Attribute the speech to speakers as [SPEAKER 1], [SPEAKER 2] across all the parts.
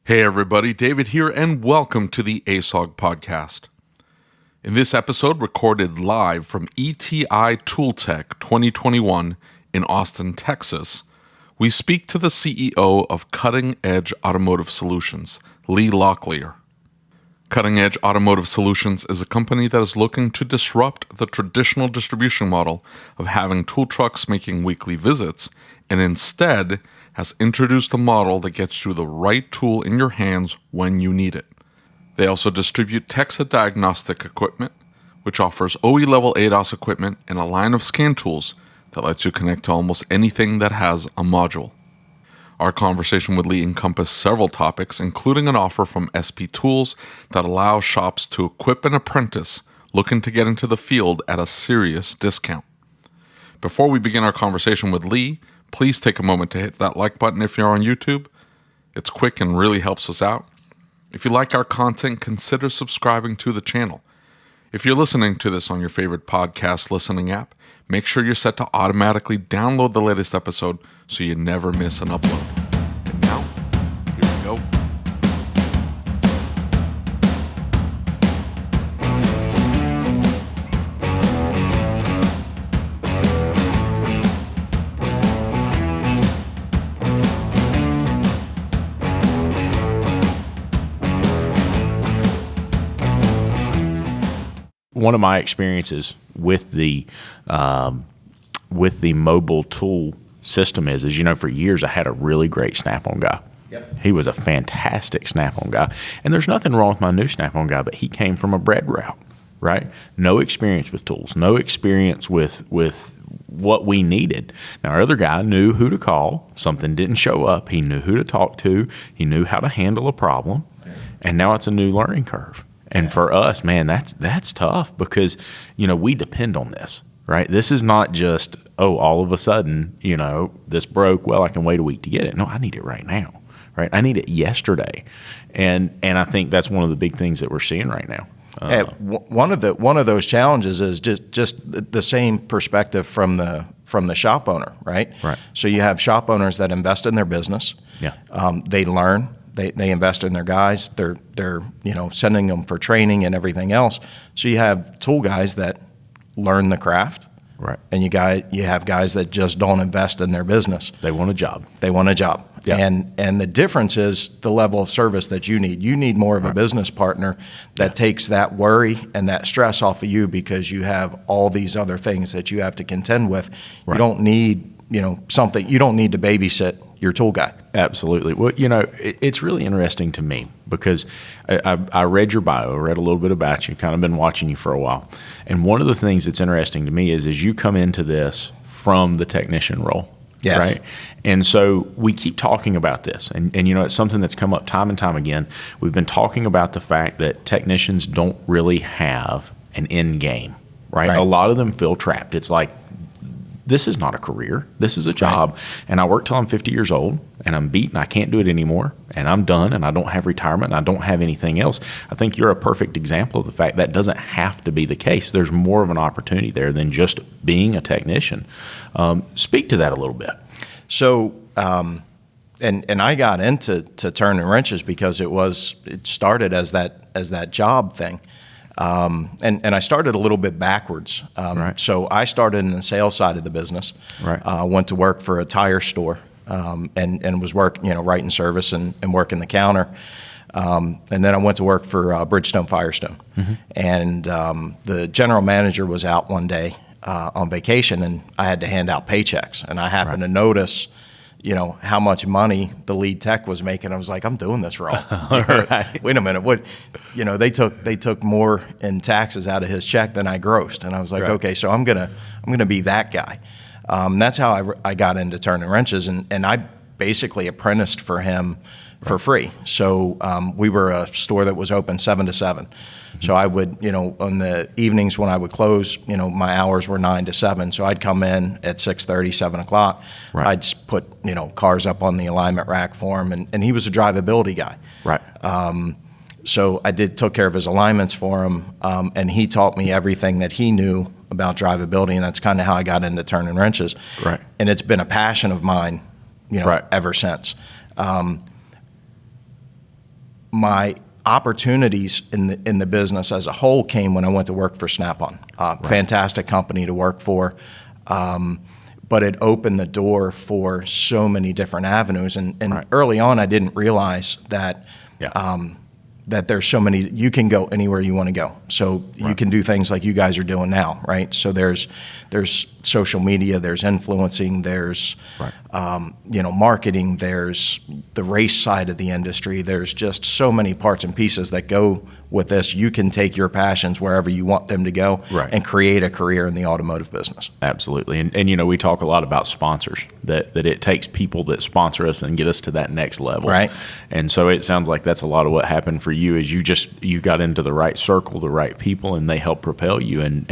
[SPEAKER 1] Hey everybody, David here, and welcome to the ASOG podcast. In this episode, recorded live from ETI ToolTech 2021 in Austin, Texas, we speak to the CEO of Cutting Edge Automotive Solutions, Lee Locklear. Cutting Edge Automotive Solutions is a company that is looking to disrupt the traditional distribution model of having tool trucks making weekly visits, and instead has introduced a model that gets you the right tool in your hands when you need it. They also distribute Texa diagnostic equipment, which offers OE-level ADAS equipment and a line of scan tools that lets you connect to almost anything that has a module. Our conversation with Lee encompassed several topics, including an offer from SP Tools that allows shops to equip an apprentice looking to get into the field at a serious discount. Before we begin our conversation with Lee, please take a moment to hit that like button if you're on YouTube. It's quick and really helps us out. If you like our content, consider subscribing to the channel. If you're listening to this on your favorite podcast listening app, make sure you're set to automatically download the latest episode so you never miss an upload. And now, here we go.
[SPEAKER 2] One of my experiences with the mobile tool system is for years I had a really great Snap-on guy. Yep. He was a fantastic Snap-on guy, and there's nothing wrong with my new Snap-on guy, but he came from a bread route, right? No experience with tools, no experience with what we needed. Now, our other guy knew who to call. Something didn't show up. He knew who to talk to. He knew how to handle a problem, and now it's a new learning curve. And for us, man, that's tough because, we depend on this, right? This is not just, all of a sudden, this broke, well, I can wait a week to get it. No, I need it right now, right? I need it yesterday. And I think that's one of the big things that we're seeing right now.
[SPEAKER 3] One of those challenges is just the same perspective from the shop owner, right?
[SPEAKER 2] Right.
[SPEAKER 3] So you have shop owners that invest in their business.
[SPEAKER 2] Yeah.
[SPEAKER 3] They learn. They invest in their guys. They're sending them for training and everything else. So you have tool guys that learn the craft,
[SPEAKER 2] right?
[SPEAKER 3] And you have guys that just don't invest in their business.
[SPEAKER 2] They want a job.
[SPEAKER 3] Yeah. And the difference is the level of service that you need. You need more of a business partner that takes that worry and that stress off of you because you have all these other things that you have to contend with. Right. You don't need something. You don't need to babysit your tool guy.
[SPEAKER 2] Absolutely. Well, it's really interesting to me because I read your bio, read a little bit about you, kind of been watching you for a while. And one of the things that's interesting to me is you come into this from the technician role.
[SPEAKER 3] Yes.
[SPEAKER 2] Right. And so we keep talking about this. And it's something that's come up time and time again. We've been talking about the fact that technicians don't really have an end game. Right? A lot of them feel trapped. It's like, this is not a career. This is a job. Right. And I work till I'm 50 years old and I'm beat and I can't do it anymore and I'm done and I don't have retirement and I don't have anything else. I think you're a perfect example of the fact that doesn't have to be the case. There's more of an opportunity there than just being a technician. Speak to that a little bit.
[SPEAKER 3] So, and I got into turning wrenches because it started as that job thing. And I started a little bit backwards.
[SPEAKER 2] Right.
[SPEAKER 3] So I started in the sales side of the business.
[SPEAKER 2] Right.
[SPEAKER 3] Went to work for a tire store, and was writing service and working the counter. And then I went to work for Bridgestone Firestone. Mm-hmm. And the general manager was out one day on vacation, and I had to hand out paychecks. And I happened to notice how much money the lead tech was making. I was like, I'm doing this wrong.
[SPEAKER 2] Right.
[SPEAKER 3] Wait a minute. What, they took more in taxes out of his check than I grossed. And I was like, okay, so I'm going to be that guy. That's how I got into turning wrenches. And I basically apprenticed for him for free. So, we were a store that was open 7 to 7. So I would, on the evenings when I would close, my hours were 9 to 7. So I'd come in at 6:30, 7 o'clock.
[SPEAKER 2] Right.
[SPEAKER 3] I'd put, cars up on the alignment rack for him. And he was a drivability guy.
[SPEAKER 2] Right.
[SPEAKER 3] So I took care of his alignments for him. And he taught me everything that he knew about drivability. And that's kind of how I got into turning wrenches.
[SPEAKER 2] Right.
[SPEAKER 3] And it's been a passion of mine, ever since. my opportunities in the business as a whole came when I went to work for Snap-on. Fantastic company to work for, but it opened the door for so many different avenues. And early on, I didn't realize that that there's so many, you can go anywhere you want to go. So you can do things like you guys are doing now, right? So there's social media, there's influencing, there's marketing, there's the race side of the industry. There's just so many parts and pieces that go with this. You can take your passions wherever you want them to go and create a career in the automotive business.
[SPEAKER 2] Absolutely. And we talk a lot about sponsors, that it takes people that sponsor us and get us to that next level.
[SPEAKER 3] Right.
[SPEAKER 2] And so it sounds like that's a lot of what happened for you, is you got into the right circle, the right people, and they help propel you. And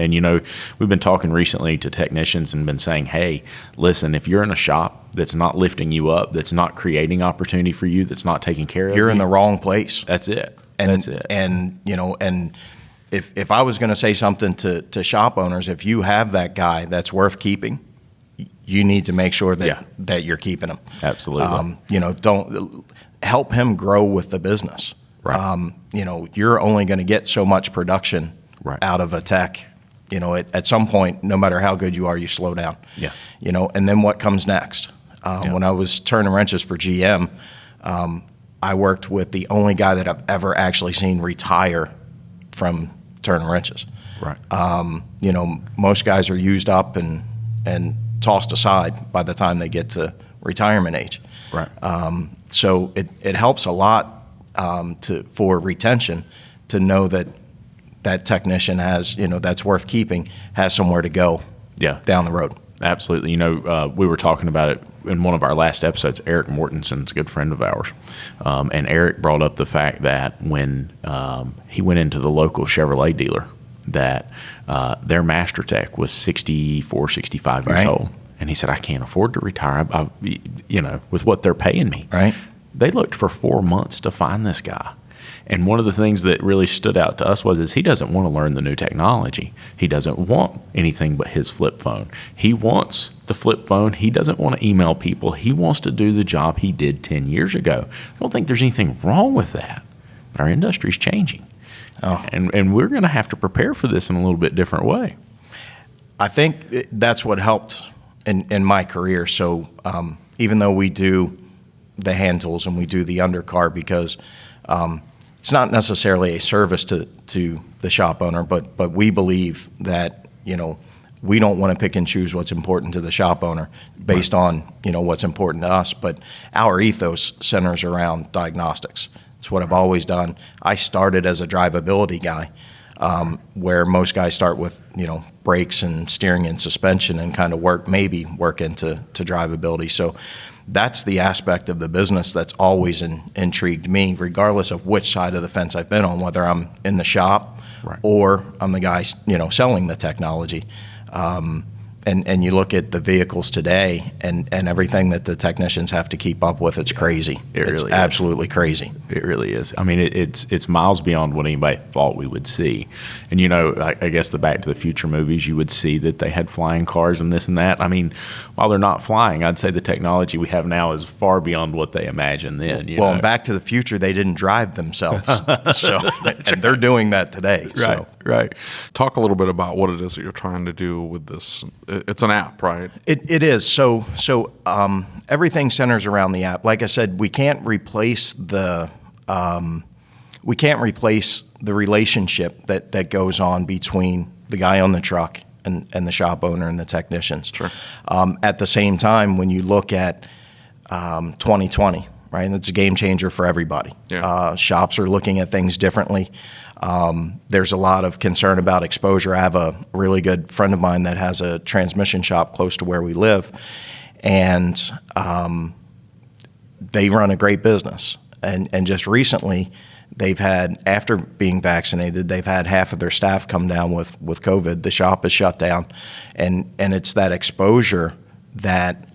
[SPEAKER 2] we've been talking recently to technicians and been saying, hey, listen, if you're in a shop that's not lifting you up, that's not creating opportunity for you, that's not taking care of you,
[SPEAKER 3] you're in the wrong place.
[SPEAKER 2] That's it.
[SPEAKER 3] And if I was going to say something to shop owners, if you have that guy that's worth keeping, you need to make sure that you're keeping him.
[SPEAKER 2] Absolutely.
[SPEAKER 3] Don't help him grow with the business.
[SPEAKER 2] Right.
[SPEAKER 3] You're only going to get so much production out of a tech. At some point, no matter how good you are, you slow down.
[SPEAKER 2] Yeah.
[SPEAKER 3] And then what comes next? When I was turning wrenches for GM, I worked with the only guy that I've ever actually seen retire from turning wrenches.
[SPEAKER 2] Right.
[SPEAKER 3] Most guys are used up and tossed aside by the time they get to retirement age.
[SPEAKER 2] Right.
[SPEAKER 3] So it helps a lot for retention to know that technician has, that's worth keeping, has somewhere to go down the road.
[SPEAKER 2] Absolutely. We were talking about it in one of our last episodes. Eric Mortenson's a good friend of ours. And Eric brought up the fact that when he went into the local Chevrolet dealer, that their master tech was 64, 65 years old. And he said, I can't afford to retire, with what they're paying me.
[SPEAKER 3] Right.
[SPEAKER 2] They looked for 4 months to find this guy. And one of the things that really stood out to us was he doesn't want to learn the new technology. He doesn't want anything but his flip phone. He wants the flip phone. He doesn't want to email people. He wants to do the job he did 10 years ago. I don't think there's anything wrong with that. But our industry's changing. Oh. And we're going to have to prepare for this in a little bit different way.
[SPEAKER 3] I think that's what helped in my career. So even though we do the hand tools and we do the undercar, because it's not necessarily a service to the shop owner, but we believe that, we don't want to pick and choose what's important to the shop owner based on, what's important to us. But our ethos centers around diagnostics. It's what I've always done. I started as a drivability guy, where most guys start with, brakes and steering and suspension and kind of work into drivability. So that's the aspect of the business that's always intrigued me, regardless of which side of the fence I've been on, whether I'm in the shop or I'm the guy, selling the technology. And you look at the vehicles today and everything that the technicians have to keep up with, it's crazy. It's absolutely crazy.
[SPEAKER 2] It really is. I mean, it's miles beyond what anybody thought we would see. And, I guess the Back to the Future movies, you would see that they had flying cars and this and that. I mean, while they're not flying, I'd say the technology we have now is far beyond what they imagined then.
[SPEAKER 3] Well, in Back to the Future, they didn't drive themselves. And they're doing that today.
[SPEAKER 2] Right.
[SPEAKER 1] Talk a little bit about what it is that you're trying to do with this. It's an app, right?
[SPEAKER 3] It is. So everything centers around the app. Like I said, we can't replace the relationship that goes on between the guy on the truck and the shop owner and the technicians.
[SPEAKER 1] Sure.
[SPEAKER 3] At the same time, when you look at 2020, right, and it's a game changer for everybody.
[SPEAKER 1] Yeah.
[SPEAKER 3] Shops are looking at things differently. There's a lot of concern about exposure. I have a really good friend of mine that has a transmission shop close to where we live, and they run a great business. And just recently, they've had, after being vaccinated, they've had half of their staff come down with COVID. The shop is shut down, and it's that exposure that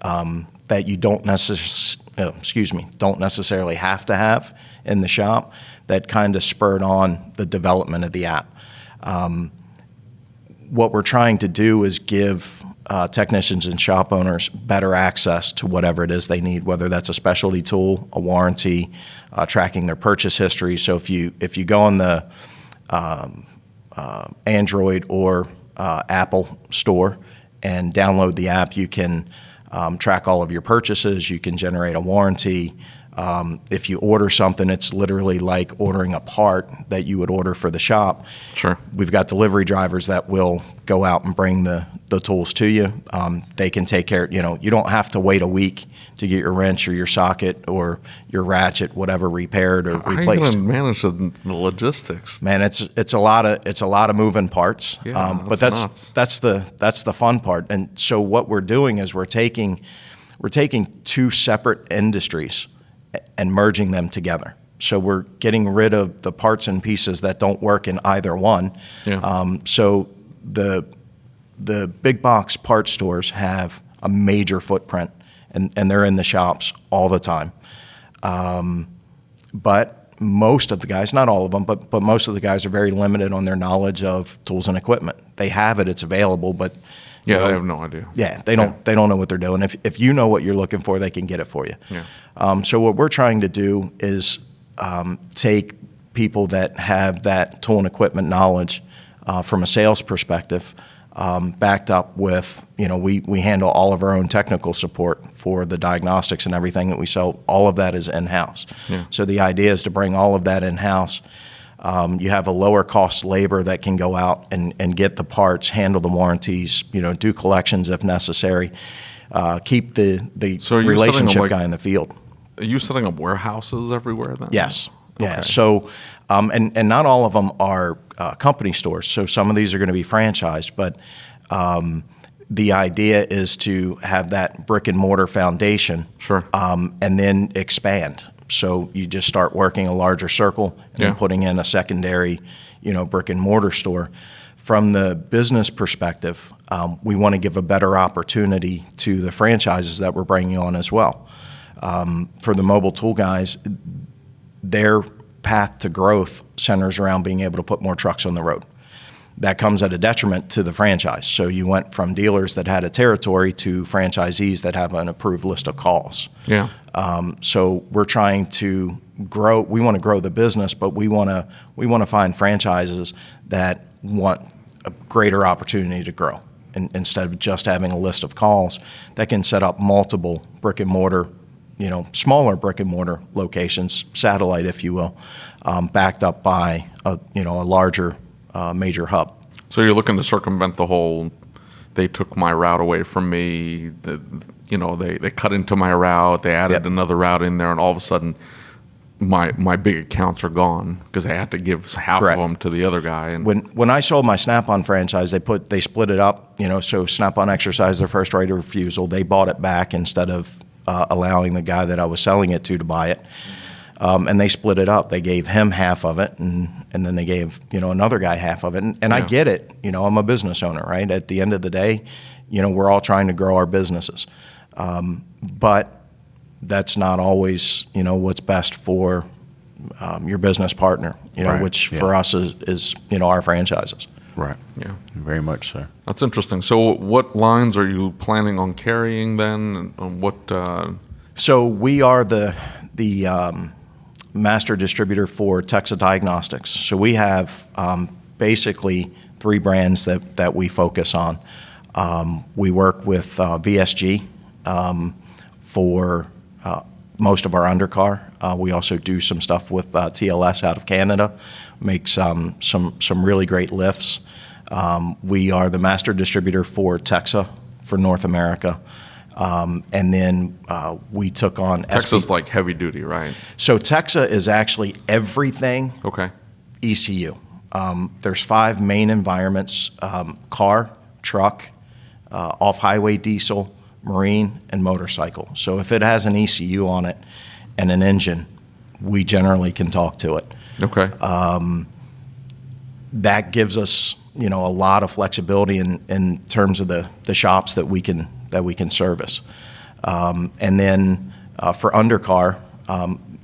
[SPEAKER 3] you don't necessarily have to have in the shop that kind of spurred on the development of the app. What we're trying to do is give technicians and shop owners better access to whatever it is they need, whether that's a specialty tool, a warranty, tracking their purchase history. So if you go on the Android or Apple store and download the app, you can track all of your purchases. You can generate a warranty. If you order something, it's literally like ordering a part that you would order for the shop.
[SPEAKER 1] Sure.
[SPEAKER 3] We've got delivery drivers that will go out and bring the tools to you. They can take care, you don't have to wait a week to get your wrench or your socket or your ratchet, whatever, repaired or replaced.
[SPEAKER 1] How are you going to manage the logistics?
[SPEAKER 3] Man, it's a lot of moving parts.
[SPEAKER 1] Yeah,
[SPEAKER 3] but that's the fun part. And so what we're doing is we're taking two separate industries and merging them together. So we're getting rid of the parts and pieces that don't work in either one.
[SPEAKER 1] Yeah.
[SPEAKER 3] So the big box parts stores have a major footprint, and they're in the shops all the time. But most of the guys, not all of them, but most of the guys are very limited on their knowledge of tools and equipment. They have it, it's available, but
[SPEAKER 1] they have no idea.
[SPEAKER 3] Yeah, they don't know what they're doing. If you know what you're looking for, they can get it for you.
[SPEAKER 1] Yeah.
[SPEAKER 3] So what we're trying to do is take people that have that tool and equipment knowledge from a sales perspective, backed up with, we handle all of our own technical support for the diagnostics and everything that we sell. All of that is in-house.
[SPEAKER 1] Yeah.
[SPEAKER 3] So the idea is to bring all of that in-house. You have a lower cost labor that can go out and get the parts, handle the warranties, do collections if necessary, keep the relationship guy in the field.
[SPEAKER 1] Are you setting up warehouses everywhere then?
[SPEAKER 3] Yes.
[SPEAKER 1] Okay.
[SPEAKER 3] Yeah. So, and not all of them are company stores. So some of these are going to be franchised, but the idea is to have that brick and mortar foundation.
[SPEAKER 1] Sure.
[SPEAKER 3] And then expand. So you just start working a larger circle and then putting in a secondary, brick and mortar store. From the business perspective, we want to give a better opportunity to the franchises that we're bringing on as well. For the mobile tool guys, their path to growth centers around being able to put more trucks on the road. That comes at a detriment to the franchise. So you went from dealers that had a territory to franchisees that have an approved list of calls.
[SPEAKER 1] Yeah.
[SPEAKER 3] So we're trying to grow. We want to grow the business, but we want to find franchises that want a greater opportunity to grow. And instead of just having a list of calls, that can set up multiple brick and mortar, smaller brick and mortar locations, satellite, if you will, backed up by a larger major hub.
[SPEAKER 1] So you're looking to circumvent the whole, they took my route away from me, they cut into my route, they added another route in there, and all of a sudden my big accounts are gone because I had to give half of them to the other guy. And
[SPEAKER 3] when I sold my Snap-on franchise, they split it up, so Snap-on exercised their first right of refusal. They bought it back instead of allowing the guy that I was selling it to buy it. And they split it up. They gave him half of it, and then they gave another guy half of it. And I get it. I'm a business owner, right? At the end of the day, we're all trying to grow our businesses, but that's not always what's best for your business partner.
[SPEAKER 2] Right.
[SPEAKER 3] Which for us is our franchises.
[SPEAKER 2] Right.
[SPEAKER 1] Yeah.
[SPEAKER 2] Very much so.
[SPEAKER 1] That's interesting. So what lines are you planning on carrying then? And what?
[SPEAKER 3] So we are the master distributor for TEXA Diagnostics. So we have basically three brands that we focus on. We work with VSG for most of our undercar. We also do some stuff with TLS out of Canada, make some really great lifts. We are the master distributor for TEXA for North America. And then we took on
[SPEAKER 1] Texas like heavy duty, right?
[SPEAKER 3] So TEXA is actually everything
[SPEAKER 1] Okay.
[SPEAKER 3] ECU. There's 5 main environments: car, truck, off-highway diesel, marine, and motorcycle. So if it has an ECU on it and an engine, we generally can talk to it.
[SPEAKER 1] Okay.
[SPEAKER 3] That gives us a lot of flexibility in terms of the shops that we can service. And then for undercar,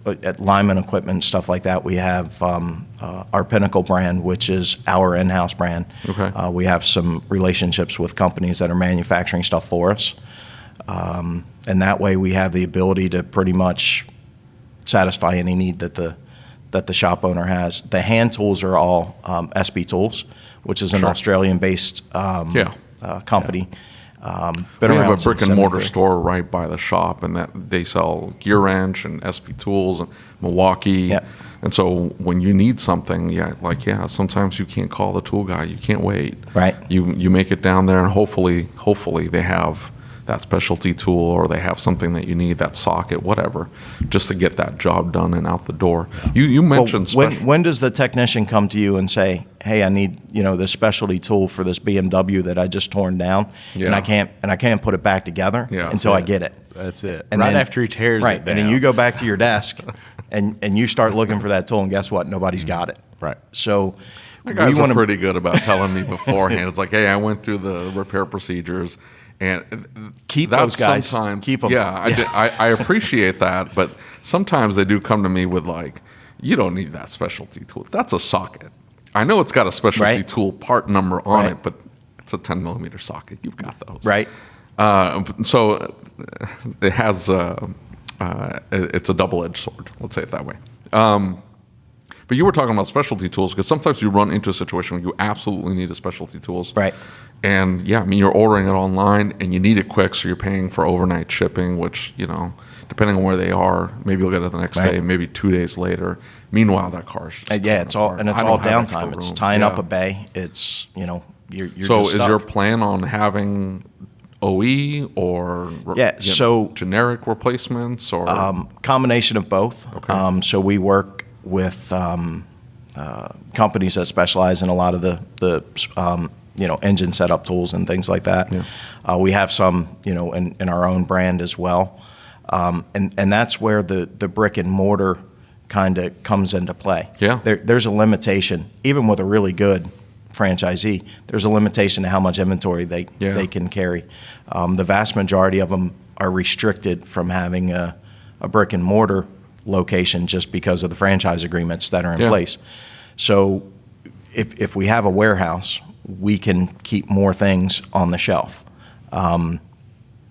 [SPEAKER 3] at lineman equipment, stuff like that, we have our Pinnacle brand, which is our in-house brand.
[SPEAKER 1] Okay.
[SPEAKER 3] We have some relationships with companies that are manufacturing stuff for us. And that way we have the ability to pretty much satisfy any need that the shop owner has. The hand tools are all SB Tools, which is an Australian-based company.
[SPEAKER 1] We have a brick and mortar store right by the shop, and that they sell Gear Wrench and SB Tools and Milwaukee.
[SPEAKER 3] Yeah.
[SPEAKER 1] And so when you need something, sometimes you can't call the tool guy. You can't wait.
[SPEAKER 3] Right.
[SPEAKER 1] You make it down there, and hopefully they have that specialty tool, or they have something that you need, that socket, whatever, just to get that job done and out the door. You mentioned
[SPEAKER 3] when does the technician come to you and say, "Hey, I need this specialty tool for this BMW that I just torn down, and I can't put it back together until I get it."
[SPEAKER 2] That's it.
[SPEAKER 3] And
[SPEAKER 2] right
[SPEAKER 3] then,
[SPEAKER 2] after he tears
[SPEAKER 3] right,
[SPEAKER 2] it down.
[SPEAKER 3] and then you go back to your desk and you start looking for that tool, and guess what? Nobody's got it.
[SPEAKER 2] Right.
[SPEAKER 3] So
[SPEAKER 1] my guys are pretty good about telling me beforehand. It's like, hey, I went through the repair procedures. And
[SPEAKER 3] keep those guys.
[SPEAKER 1] Sometimes,
[SPEAKER 3] keep them.
[SPEAKER 1] I appreciate that, but sometimes they do come to me with like, you don't need that specialty tool. That's a socket. I know it's got a specialty tool part number on it, but it's a 10 millimeter socket. You've got those,
[SPEAKER 3] right?
[SPEAKER 1] So it has it's a double-edged sword. Let's say it that way. But you were talking about specialty tools, because sometimes you run into a situation where you absolutely need a specialty tools.
[SPEAKER 3] Right.
[SPEAKER 1] And you're ordering it online and you need it quick, so you're paying for overnight shipping, which, depending on where they are, maybe you'll get it the next day, maybe 2 days later. Meanwhile, that car's just
[SPEAKER 3] it's all downtime. It's tying up a bay. It's, you're
[SPEAKER 1] so
[SPEAKER 3] just
[SPEAKER 1] is
[SPEAKER 3] stuck.
[SPEAKER 1] your plan on having OE or generic replacements, or
[SPEAKER 3] combination of both?
[SPEAKER 1] Okay.
[SPEAKER 3] So we work with companies that specialize in a lot of the engine setup tools and things like that.
[SPEAKER 1] Yeah.
[SPEAKER 3] We have some in our own brand as well, and that's where the brick and mortar kind of comes into play.
[SPEAKER 1] Yeah.
[SPEAKER 3] There's a limitation, even with a really good franchisee. There's a limitation to how much inventory they can carry. The vast majority of them are restricted from having a brick and mortar location just because of the franchise agreements that are in place. So if we have a warehouse, we can keep more things on the shelf.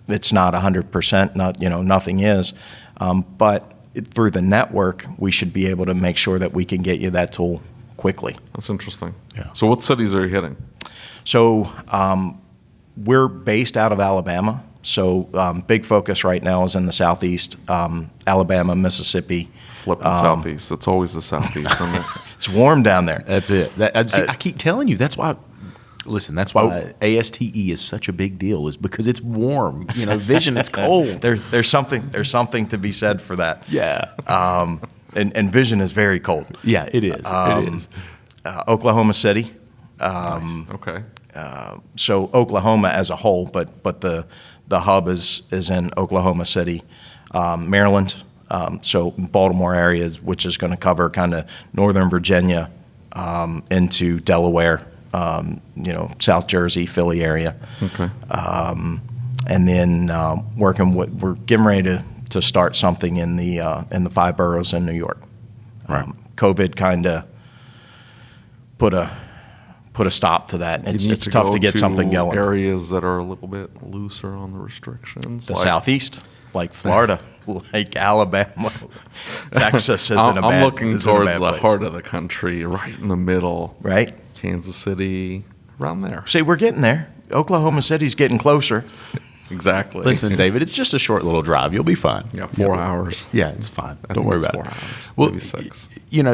[SPEAKER 3] It's not 100%, nothing is, but through the network, we should be able to make sure that we can get you that tool quickly.
[SPEAKER 1] That's interesting. Yeah. So what cities are you hitting?
[SPEAKER 3] So we're based out of Alabama. So big focus right now is in the Southeast, Alabama, Mississippi.
[SPEAKER 1] Flipping Southeast. It's always the Southeast, isn't it?
[SPEAKER 3] It's warm down there.
[SPEAKER 2] That's it. I keep telling you, that's why. Listen, that's why ASTE is such a big deal, is because it's warm. Vision, it's cold.
[SPEAKER 3] There's something to be said for that.
[SPEAKER 2] Yeah.
[SPEAKER 3] And Vision is very cold.
[SPEAKER 2] Yeah, it is. It is.
[SPEAKER 3] Oklahoma City.
[SPEAKER 1] Nice. Okay.
[SPEAKER 3] So Oklahoma as a whole, but the hub is in Oklahoma City, Maryland. So Baltimore area, which is going to cover kind of Northern Virginia into Delaware, South Jersey, Philly area.
[SPEAKER 1] Okay.
[SPEAKER 3] And then we're getting ready to start something in the 5 boroughs in New York.
[SPEAKER 2] Right.
[SPEAKER 3] COVID kind of put a stop to that. It's tough to get something going.
[SPEAKER 1] Areas that are a little bit looser on the restrictions.
[SPEAKER 3] The Southeast, like Florida, like Alabama, Texas isn't a bad.
[SPEAKER 1] I'm looking towards the
[SPEAKER 3] place.
[SPEAKER 1] heart of the country, right in the middle.
[SPEAKER 3] Right.
[SPEAKER 1] Kansas City, around there.
[SPEAKER 3] See, we're getting there. Oklahoma City's getting closer.
[SPEAKER 1] Exactly.
[SPEAKER 2] Listen, David, it's just a short little drive. You'll be fine.
[SPEAKER 1] Yeah, 4 hours.
[SPEAKER 2] Yeah, it's fine. Don't worry about
[SPEAKER 1] 4
[SPEAKER 2] it.
[SPEAKER 1] hours.
[SPEAKER 2] Well,
[SPEAKER 1] maybe 6.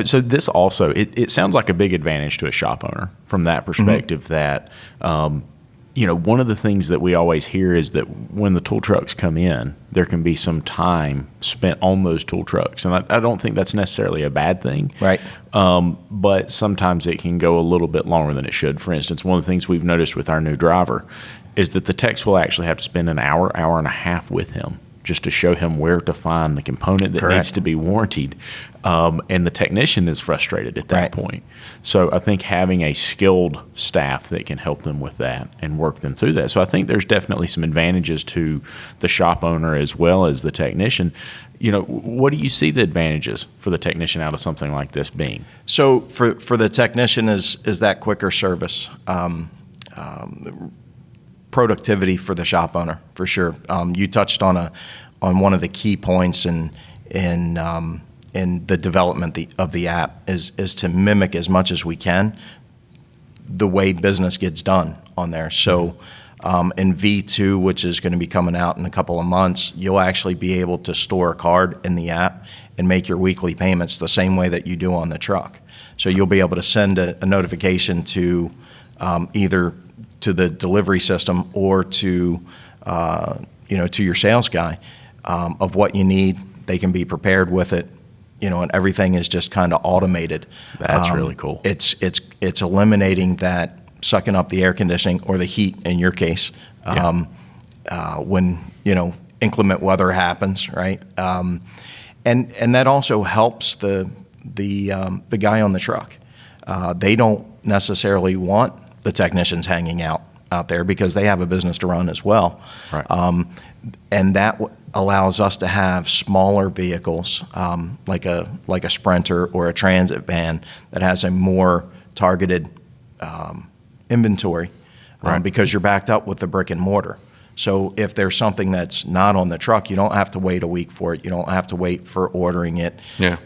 [SPEAKER 2] So this also, it sounds like a big advantage to a shop owner from that perspective that, one of the things that we always hear is that when the tool trucks come in, there can be some time spent on those tool trucks. And I don't think that's necessarily a bad thing.
[SPEAKER 3] Right.
[SPEAKER 2] But sometimes it can go a little bit longer than it should. For instance, one of the things we've noticed with our new driver is that the techs will actually have to spend an hour and a half with him just to show him where to find the component that needs to be warrantied. And the technician is frustrated at that point. So I think having a skilled staff that can help them with that and work them through that. So I think there's definitely some advantages to the shop owner as well as the technician. What do you see the advantages for the technician out of something like this being?
[SPEAKER 3] So for the technician is that quicker service, productivity for the shop owner for sure. You touched on one of the key points in the development of the app is to mimic as much as we can the way business gets done on there. So in V2, which is going to be coming out in a couple of months, you'll actually be able to store a card in the app and make your weekly payments the same way that you do on the truck. So you'll be able to send a notification to either to the delivery system or to your sales guy of what you need. They can be prepared with it, and everything is just kind of automated.
[SPEAKER 2] That's really cool.
[SPEAKER 3] It's eliminating that sucking up the air conditioning or the heat in your case when inclement weather happens, right? And that also helps the guy on the truck. They don't necessarily want the technicians hanging out there because they have a business to run as well.
[SPEAKER 2] Right.
[SPEAKER 3] And that allows us to have smaller vehicles like a Sprinter or a Transit van that has a more targeted inventory because you're backed up with the brick and mortar. So if there's something that's not on the truck, you don't have to wait a week for it. You don't have to wait for ordering it.
[SPEAKER 1] Yeah.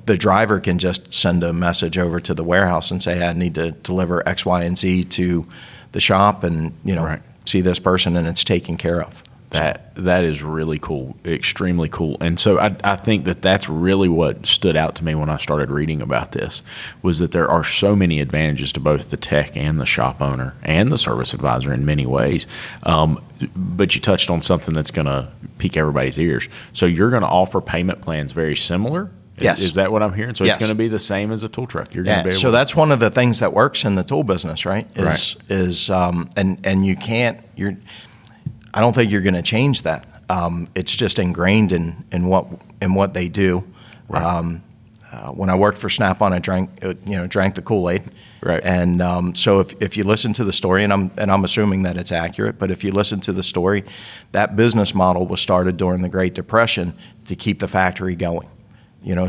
[SPEAKER 3] The driver can just send a message over to the warehouse and say, I need to deliver X, Y, and Z to the shop and, see this person, and it's taken care of.
[SPEAKER 2] That is really cool, extremely cool. And so I think that's really what stood out to me when I started reading about this, was that there are so many advantages to both the tech and the shop owner and the service advisor in many ways. But you touched on something that's going to pique everybody's ears. So you're going to offer payment plans very similar?
[SPEAKER 3] Yes.
[SPEAKER 2] Is that what I'm hearing? So
[SPEAKER 3] yes.
[SPEAKER 2] It's going to be the same as a tool truck. You're going to be able
[SPEAKER 3] so that's one of the things that works in the tool business, right? And you can't. I don't think you're going to change that. It's just ingrained in what they do.
[SPEAKER 2] Right.
[SPEAKER 3] When I worked for Snap-on, I drank the Kool-Aid.
[SPEAKER 2] Right.
[SPEAKER 3] And so if you listen to the story, and I'm assuming that it's accurate, but if you listen to the story, that business model was started during the Great Depression to keep the factory going.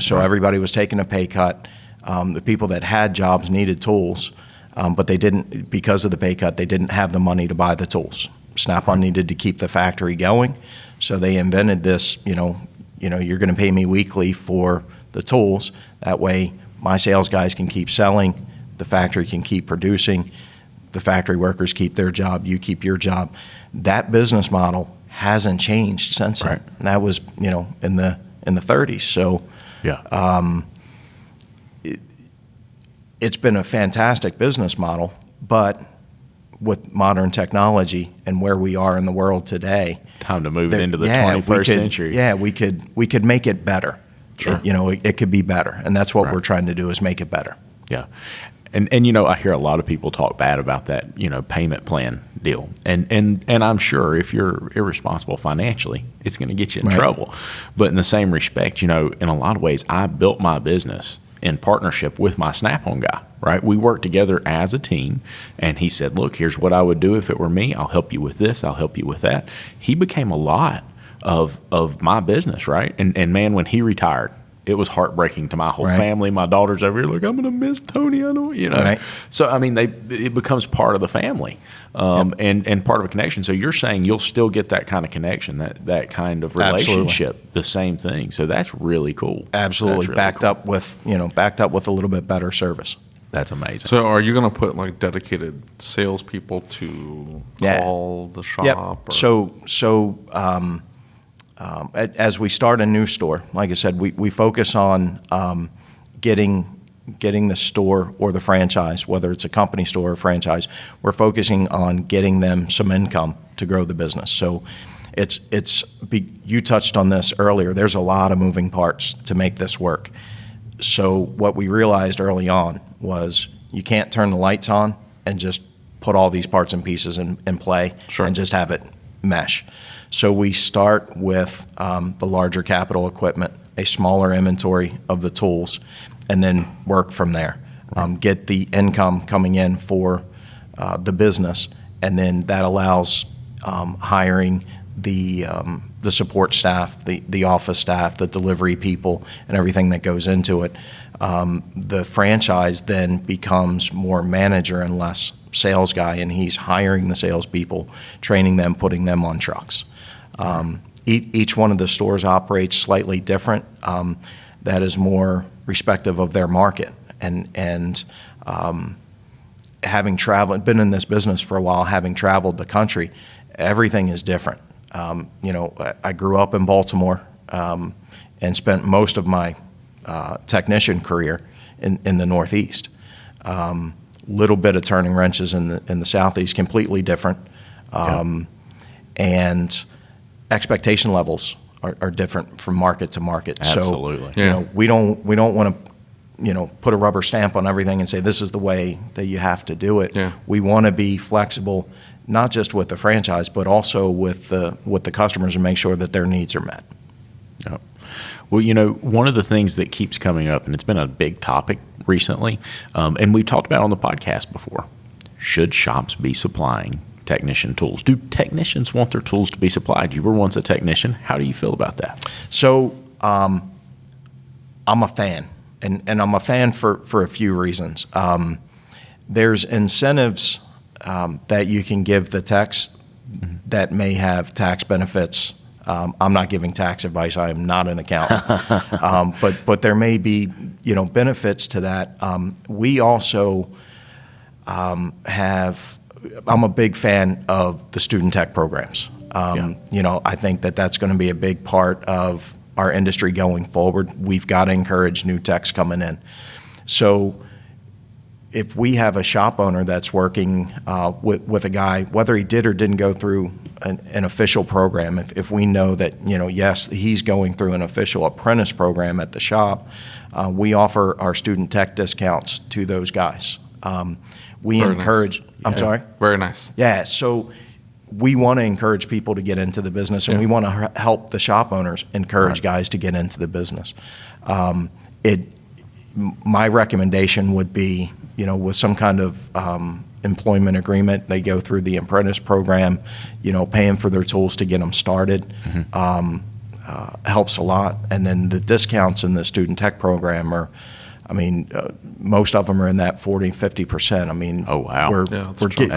[SPEAKER 3] So right. Everybody was taking a pay cut. The people that had jobs needed tools, but they didn't, because of the pay cut, they didn't have the money to buy the tools. Snap-on needed to keep the factory going, so they invented this, you're going to pay me weekly for the tools. That way my sales guys can keep selling, the factory can keep producing, the factory workers keep their job, you keep your job. That business model hasn't changed since then.
[SPEAKER 2] Right.
[SPEAKER 3] And that was, in the 30s. So
[SPEAKER 2] yeah.
[SPEAKER 3] It's been a fantastic business model, but with modern technology and where we are in the world today,
[SPEAKER 2] time to move it into the 21st century.
[SPEAKER 3] Yeah, we could make it better.
[SPEAKER 2] Sure.
[SPEAKER 3] It could be better, and that's what we're trying to do, is make it better.
[SPEAKER 2] Yeah. And I hear a lot of people talk bad about that, payment plan deal. And I'm sure if you're irresponsible financially, it's going to get you in trouble. But in the same respect, in a lot of ways, I built my business in partnership with my Snap-on guy, right? We worked together as a team, and he said, look, here's what I would do if it were me. I'll help you with this. I'll help you with that. He became a lot of my business, right? And man, when he retired, it was heartbreaking to my whole family. My daughter's over here like, I'm going to miss Tony. I don't,
[SPEAKER 3] Right.
[SPEAKER 2] So, I mean, it becomes part of the family and part of a connection. So you're saying you'll still get that kind of connection, that kind of relationship,
[SPEAKER 3] Absolutely.
[SPEAKER 2] The same thing. So that's really cool.
[SPEAKER 3] Absolutely.
[SPEAKER 2] Really
[SPEAKER 3] backed
[SPEAKER 2] cool.
[SPEAKER 3] up with a little bit better service.
[SPEAKER 2] That's amazing.
[SPEAKER 1] So are you going to put like dedicated salespeople to call the shop?
[SPEAKER 3] Yep.
[SPEAKER 1] Or?
[SPEAKER 3] As we start a new store, like I said, we focus on getting the store or the franchise, whether it's a company store or franchise, we're focusing on getting them some income to grow the business. So you touched on this earlier, there's a lot of moving parts to make this work. So what we realized early on was you can't turn the lights on and just put all these parts and pieces in play and just have it mesh. So we start with the larger capital equipment, a smaller inventory of the tools, and then work from there. Get the income coming in for the business, and then that allows hiring the the support staff, the office staff, the delivery people, and everything that goes into it. The franchise then becomes more manager and less sales guy, and he's hiring the salespeople, training them, putting them on trucks. Each one of the stores operates slightly different. That is more respective of their market. And having traveled, been in this business for a while, having traveled the country, everything is different. I grew up in Baltimore and spent most of my technician career in the Northeast. Little bit of turning wrenches in the Southeast, completely different. And expectation levels are different from market to market.
[SPEAKER 2] Absolutely.
[SPEAKER 3] So, we don't want to, put a rubber stamp on everything and say this is the way that you have to do it.
[SPEAKER 1] Yeah.
[SPEAKER 3] We want to be flexible, not just with the franchise, but also with the customers, and make sure that their needs are met.
[SPEAKER 2] Yep. Well, one of the things that keeps coming up, and it's been a big topic recently, and we've talked about it on the podcast before, should shops be supplying technician tools? Do technicians want their tools to be supplied? You were once a technician. How do you feel about that?
[SPEAKER 3] So I'm a fan, and I'm a fan for a few reasons. There's incentives that you can give the techs that may have tax benefits. I'm not giving tax advice. I am not an accountant. But there may be, benefits to that. We also I'm a big fan of the student tech programs. I think that that's going to be a big part of our industry going forward. We've got to encourage new techs coming in. So if we have a shop owner that's working with a guy, whether he did or didn't go through an official program, if we know that, yes, he's going through an official apprentice program at the shop, we offer our student tech discounts to those guys. We
[SPEAKER 1] Very
[SPEAKER 3] encourage,
[SPEAKER 1] nice.
[SPEAKER 3] I'm sorry?
[SPEAKER 1] Very nice.
[SPEAKER 3] Yeah, so we want to encourage people to get into the business, and we want to help the shop owners encourage guys to get into the business. My recommendation would be, with some kind of employment agreement, they go through the apprentice program, paying for their tools to get them started, helps a lot. And then the discounts in the student tech program are, most of them are in that 40-50%.
[SPEAKER 2] Oh, wow.
[SPEAKER 3] We're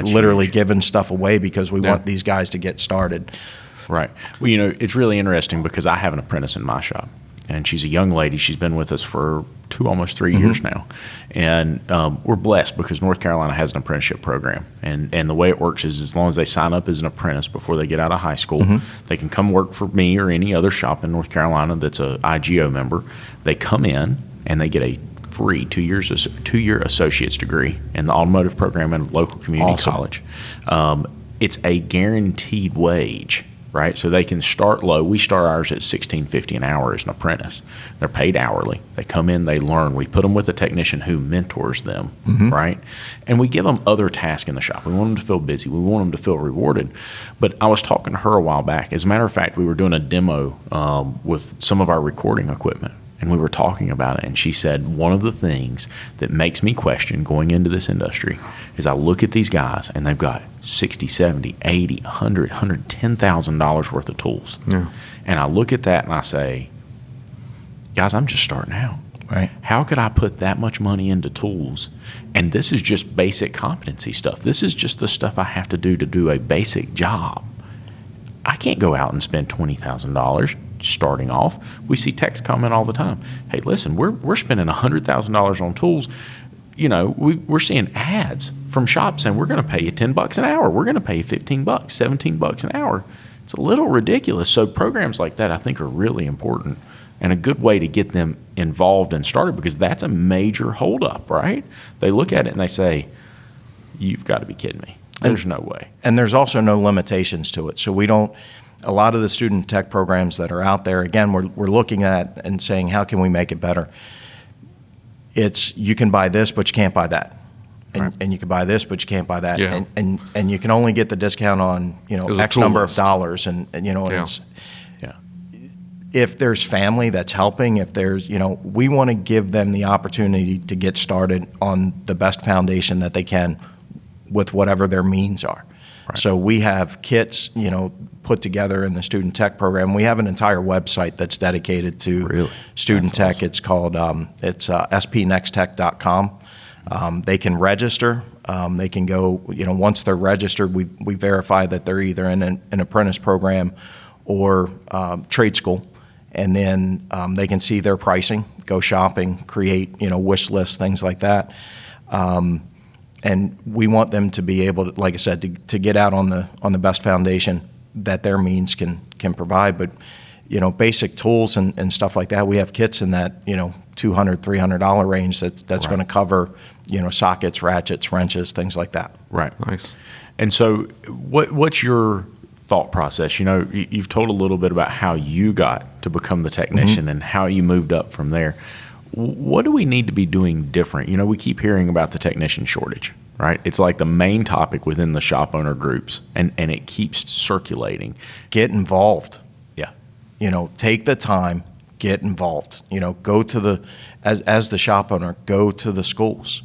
[SPEAKER 3] literally giving stuff away because we want these guys to get started.
[SPEAKER 2] Right. Well, it's really interesting because I have an apprentice in my shop, and she's a young lady. She's been with us for almost 3 years now. And we're blessed because North Carolina has an apprenticeship program. And the way it works is as long as they sign up as an apprentice before they get out of high school, they can come work for me or any other shop in North Carolina that's a IGO member. They come in and they get a free 2-year associate's degree in the automotive program at a local community college. It's a guaranteed wage, right? So they can start low. We start ours at $16.50 an hour as an apprentice. They're paid hourly. They come in, they learn. We put them with a technician who mentors them, right? And we give them other tasks in the shop. We want them to feel busy. We want them to feel rewarded. But I was talking to her a while back. As a matter of fact, we were doing a demo with some of our recording equipment. And we were talking about it, and she said, one of the things that makes me question going into this industry is I look at these guys, and they've got $60, $70, $80, $100, $110,000 worth of tools. Yeah. And I look at that, and I say, guys, I'm just starting out.
[SPEAKER 3] Right.
[SPEAKER 2] How could I put that much money into tools? And this is just basic competency stuff. This is just the stuff I have to do a basic job. I can't go out and spend $20,000 starting off. We see techs comment all the time. Hey, listen, we're spending $100,000 on tools. We're seeing ads from shops saying we're going to pay you $10 an hour. We're going to pay you $15, $17 an hour. It's a little ridiculous. So programs like that I think are really important and a good way to get them involved and started because that's a major holdup, right? They look at it and they say, you've got to be kidding me. There's no way.
[SPEAKER 3] And there's also no limitations to it. So we don't, a lot of the student tech programs that are out there, again, we're looking at and saying, how can we make it better? It's, you can buy this, but you can't buy that. And you can buy this, but you can't buy that.
[SPEAKER 1] Yeah.
[SPEAKER 3] And you can only get the discount on, X number of dollars. And it's, if there's family that's helping, if there's, we want to give them the opportunity to get started on the best foundation that they can with whatever their means are.
[SPEAKER 2] Right.
[SPEAKER 3] So we have kits, put together in the student tech program. We have an entire website that's dedicated to student
[SPEAKER 2] That's
[SPEAKER 3] tech.
[SPEAKER 2] awesome.
[SPEAKER 3] It's called spnexttech.com. They can register. They can go, once they're registered, we verify that they're either in an apprentice program or trade school. And then they can see their pricing, go shopping, create, wish lists, things like that. And we want them to be able to, like I said, to get out on the best foundation that their means can provide. But, basic tools and stuff like that, we have kits in that, $200, $300 range that's going to cover, sockets, ratchets, wrenches, things like that.
[SPEAKER 2] Right.
[SPEAKER 1] Nice.
[SPEAKER 2] And so what's your thought process? You've told a little bit about how you got to become the technician and how you moved up from there. What do we need to be doing different? We keep hearing about the technician shortage, right? It's like the main topic within the shop owner groups, and it keeps circulating.
[SPEAKER 3] Get involved.
[SPEAKER 2] Yeah.
[SPEAKER 3] Take the time, get involved. Go to as the shop owner, go to the schools,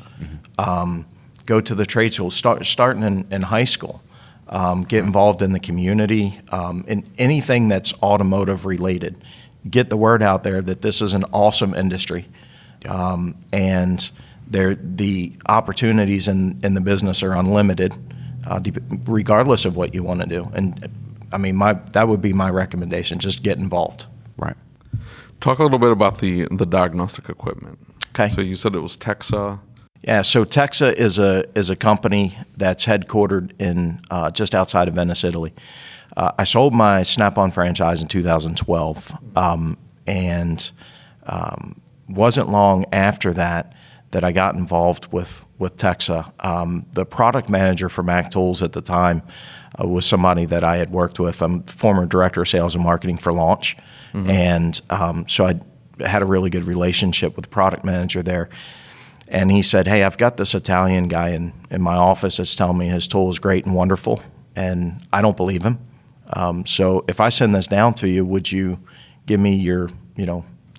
[SPEAKER 3] go to the trade schools, starting in high school. Get involved in the community, in anything that's automotive related. Get the word out there that this is an awesome industry, and the opportunities in the business are unlimited, regardless of what you want to do. And I mean, that would be my recommendation. Just get involved.
[SPEAKER 2] Right.
[SPEAKER 1] Talk a little bit about the diagnostic equipment.
[SPEAKER 3] Okay.
[SPEAKER 1] So you said it was Texa.
[SPEAKER 3] Yeah, so Texa is a company that's headquartered in just outside of Venice, Italy. I sold my Snap-on franchise in 2012, and wasn't long after that I got involved with Texa. The product manager for Mac Tools at the time was somebody that I had worked with. I'm former director of sales and marketing for Launch, and so I had a really good relationship with the product manager there. And he said, "Hey, I've got this Italian guy in my office that's telling me his tool is great and wonderful, and I don't believe him. So if I send this down to you, would you give me your,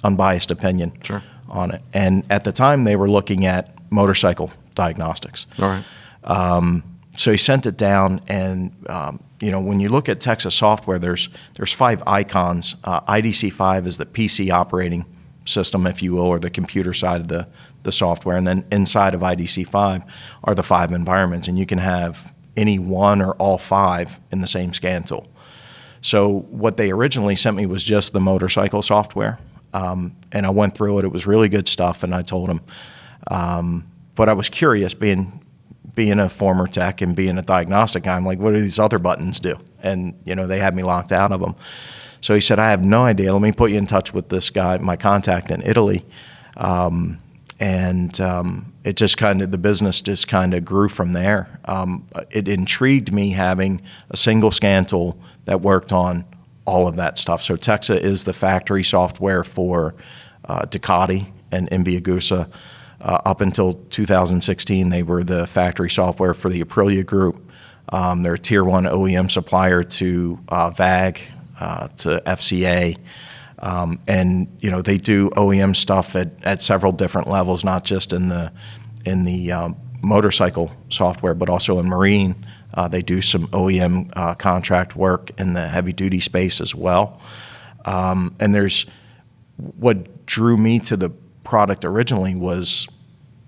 [SPEAKER 3] unbiased opinion on it?" And at the time, they were looking at motorcycle diagnostics.
[SPEAKER 1] All right.
[SPEAKER 3] So he sent it down, and when you look at Texa software, there's 5 icons. IDC5 is the PC operating system, if you will, or the computer side of the software, and then inside of IDC5 are the 5 environments, and you can have any one or all 5 in the same scan tool. So what they originally sent me was just the motorcycle software, and I went through it. It was really good stuff, and I told them. But I was curious, being a former tech and being a diagnostic guy, I'm like, what do these other buttons do? And they had me locked out of them. So he said, "I have no idea. Let me put you in touch with this guy, my contact in Italy." It just the business just kind of grew from there. It intrigued me having a single scan tool that worked on all of that stuff. So Texa is the factory software for Ducati and MV Agusa. Up until 2016, they were the factory software for the Aprilia Group. They're a Tier 1 OEM supplier to VAG, to FCA. And they do OEM stuff at several different levels, not just in the motorcycle software, but also in marine. They do some OEM contract work in the heavy duty space as well. And what drew me to the product originally was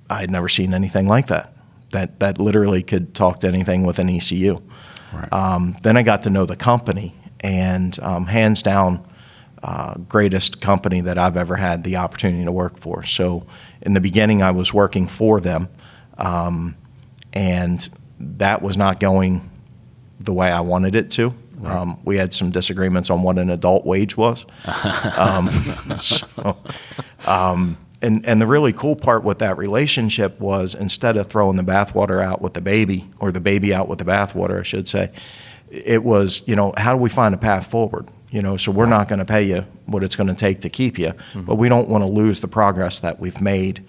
[SPEAKER 3] I had never seen anything like that literally could talk to anything with an ECU. Right. Then I got to know the company, and hands down, greatest company that I've ever had the opportunity to work for. So in the beginning, I was working for them, and that was not going the way I wanted it to. Right. We had some disagreements on what an adult wage was. And the really cool part with that relationship was, instead of throwing the bathwater out with the baby, or the baby out with the bathwater, I should say, it was, how do we find a path forward? So we're not going to pay you what it's going to take to keep you, but we don't want to lose the progress that we've made.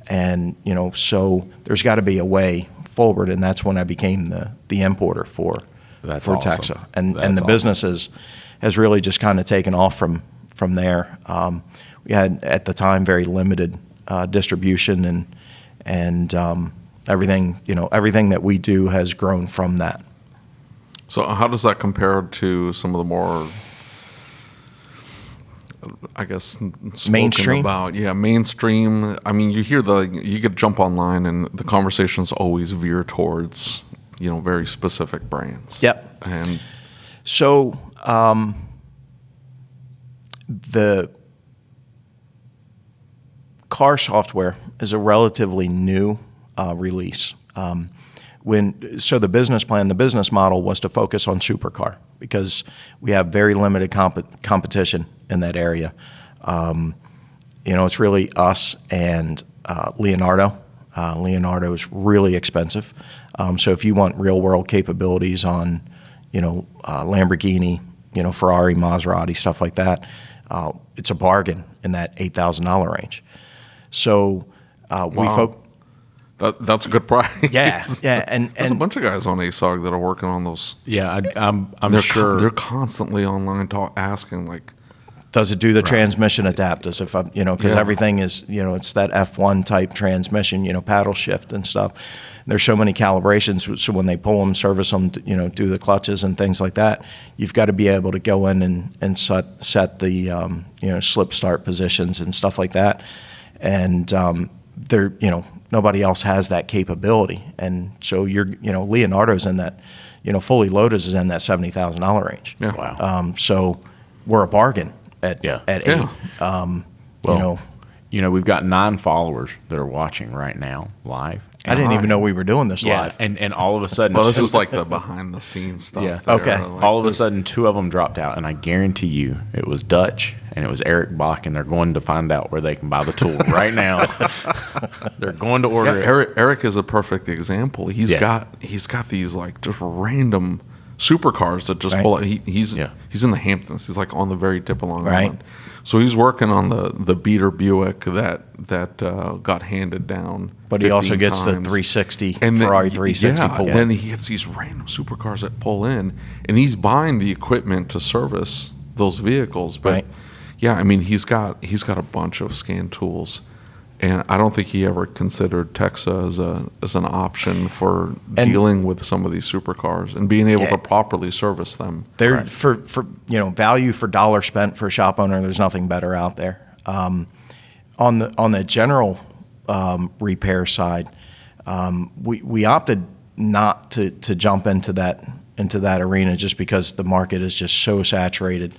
[SPEAKER 3] And, so there's got to be a way forward. And that's when I became the importer for Texa. And the business has really just kind of taken off from there. We had, at the time, very limited distribution, and everything, everything that we do has grown from that.
[SPEAKER 1] So how does that compare to some of the more, I guess, spoken
[SPEAKER 3] Mainstream?
[SPEAKER 1] about? Yeah, mainstream. I mean, you could jump online and the conversations always veer towards, very specific brands.
[SPEAKER 3] Yep.
[SPEAKER 1] And
[SPEAKER 3] So the car software is a relatively new release. The business model was to focus on supercar because we have very limited competition in that area. It's really us and Leonardo. Leonardo is really expensive. So if you want real world capabilities on, Lamborghini, Ferrari, Maserati, stuff like that, it's a bargain in that $8,000 range. So
[SPEAKER 1] that's a good price.
[SPEAKER 3] Yeah, and
[SPEAKER 1] there's a bunch of guys on ASOG that are working on those.
[SPEAKER 2] Yeah, I'm
[SPEAKER 1] They're
[SPEAKER 2] sure.
[SPEAKER 1] they're constantly online asking like,
[SPEAKER 3] does it do the transmission adapters? If because
[SPEAKER 1] Yeah.
[SPEAKER 3] everything is, it's that F1 type transmission, paddle shift and stuff. There's so many calibrations, so when they pull them, service them, do the clutches and things like that, you've got to be able to go in and set the slip start positions and stuff like that. And nobody else has that capability. And so Leonardo's in that, fully loaded is in that $70,000 range.
[SPEAKER 1] Yeah.
[SPEAKER 2] Wow.
[SPEAKER 3] So we're a bargain at
[SPEAKER 2] Yeah.
[SPEAKER 3] $8.
[SPEAKER 2] We've got 9 followers that are watching right now live.
[SPEAKER 3] I didn't even know we were doing this live.
[SPEAKER 2] And all of a sudden,
[SPEAKER 1] well, this is like the behind the scenes stuff.
[SPEAKER 2] Yeah.
[SPEAKER 1] there.
[SPEAKER 3] Okay.
[SPEAKER 1] Like
[SPEAKER 2] all of a
[SPEAKER 1] this-
[SPEAKER 2] sudden 2 of them dropped out, and I guarantee you it was Dutch and it was Eric Bach, and they're going to find out where they can buy the tool right now. They're going to order it.
[SPEAKER 1] Eric is a perfect example. He's got these like just random supercars that just
[SPEAKER 3] Right.
[SPEAKER 1] pull out. He's in the Hamptons. He's like on the very tip of Long
[SPEAKER 3] Right.
[SPEAKER 1] Island. So he's working on the beater Buick that got handed down.
[SPEAKER 3] But he also
[SPEAKER 1] 15
[SPEAKER 3] gets the
[SPEAKER 1] times.
[SPEAKER 3] 360
[SPEAKER 1] And then-
[SPEAKER 3] Ferrari 360 pull.
[SPEAKER 1] Then he gets these random supercars that pull in, and he's buying the equipment to service those vehicles. But
[SPEAKER 3] Right.
[SPEAKER 1] yeah, I mean he's got a bunch of scan tools, and I don't think he ever considered Texa as an option for dealing with some of these supercars and being able to properly service them.
[SPEAKER 3] There for value for dollar spent for a shop owner, there's nothing better out there. On the general repair side, we opted not to jump into that arena just because the market is just so saturated.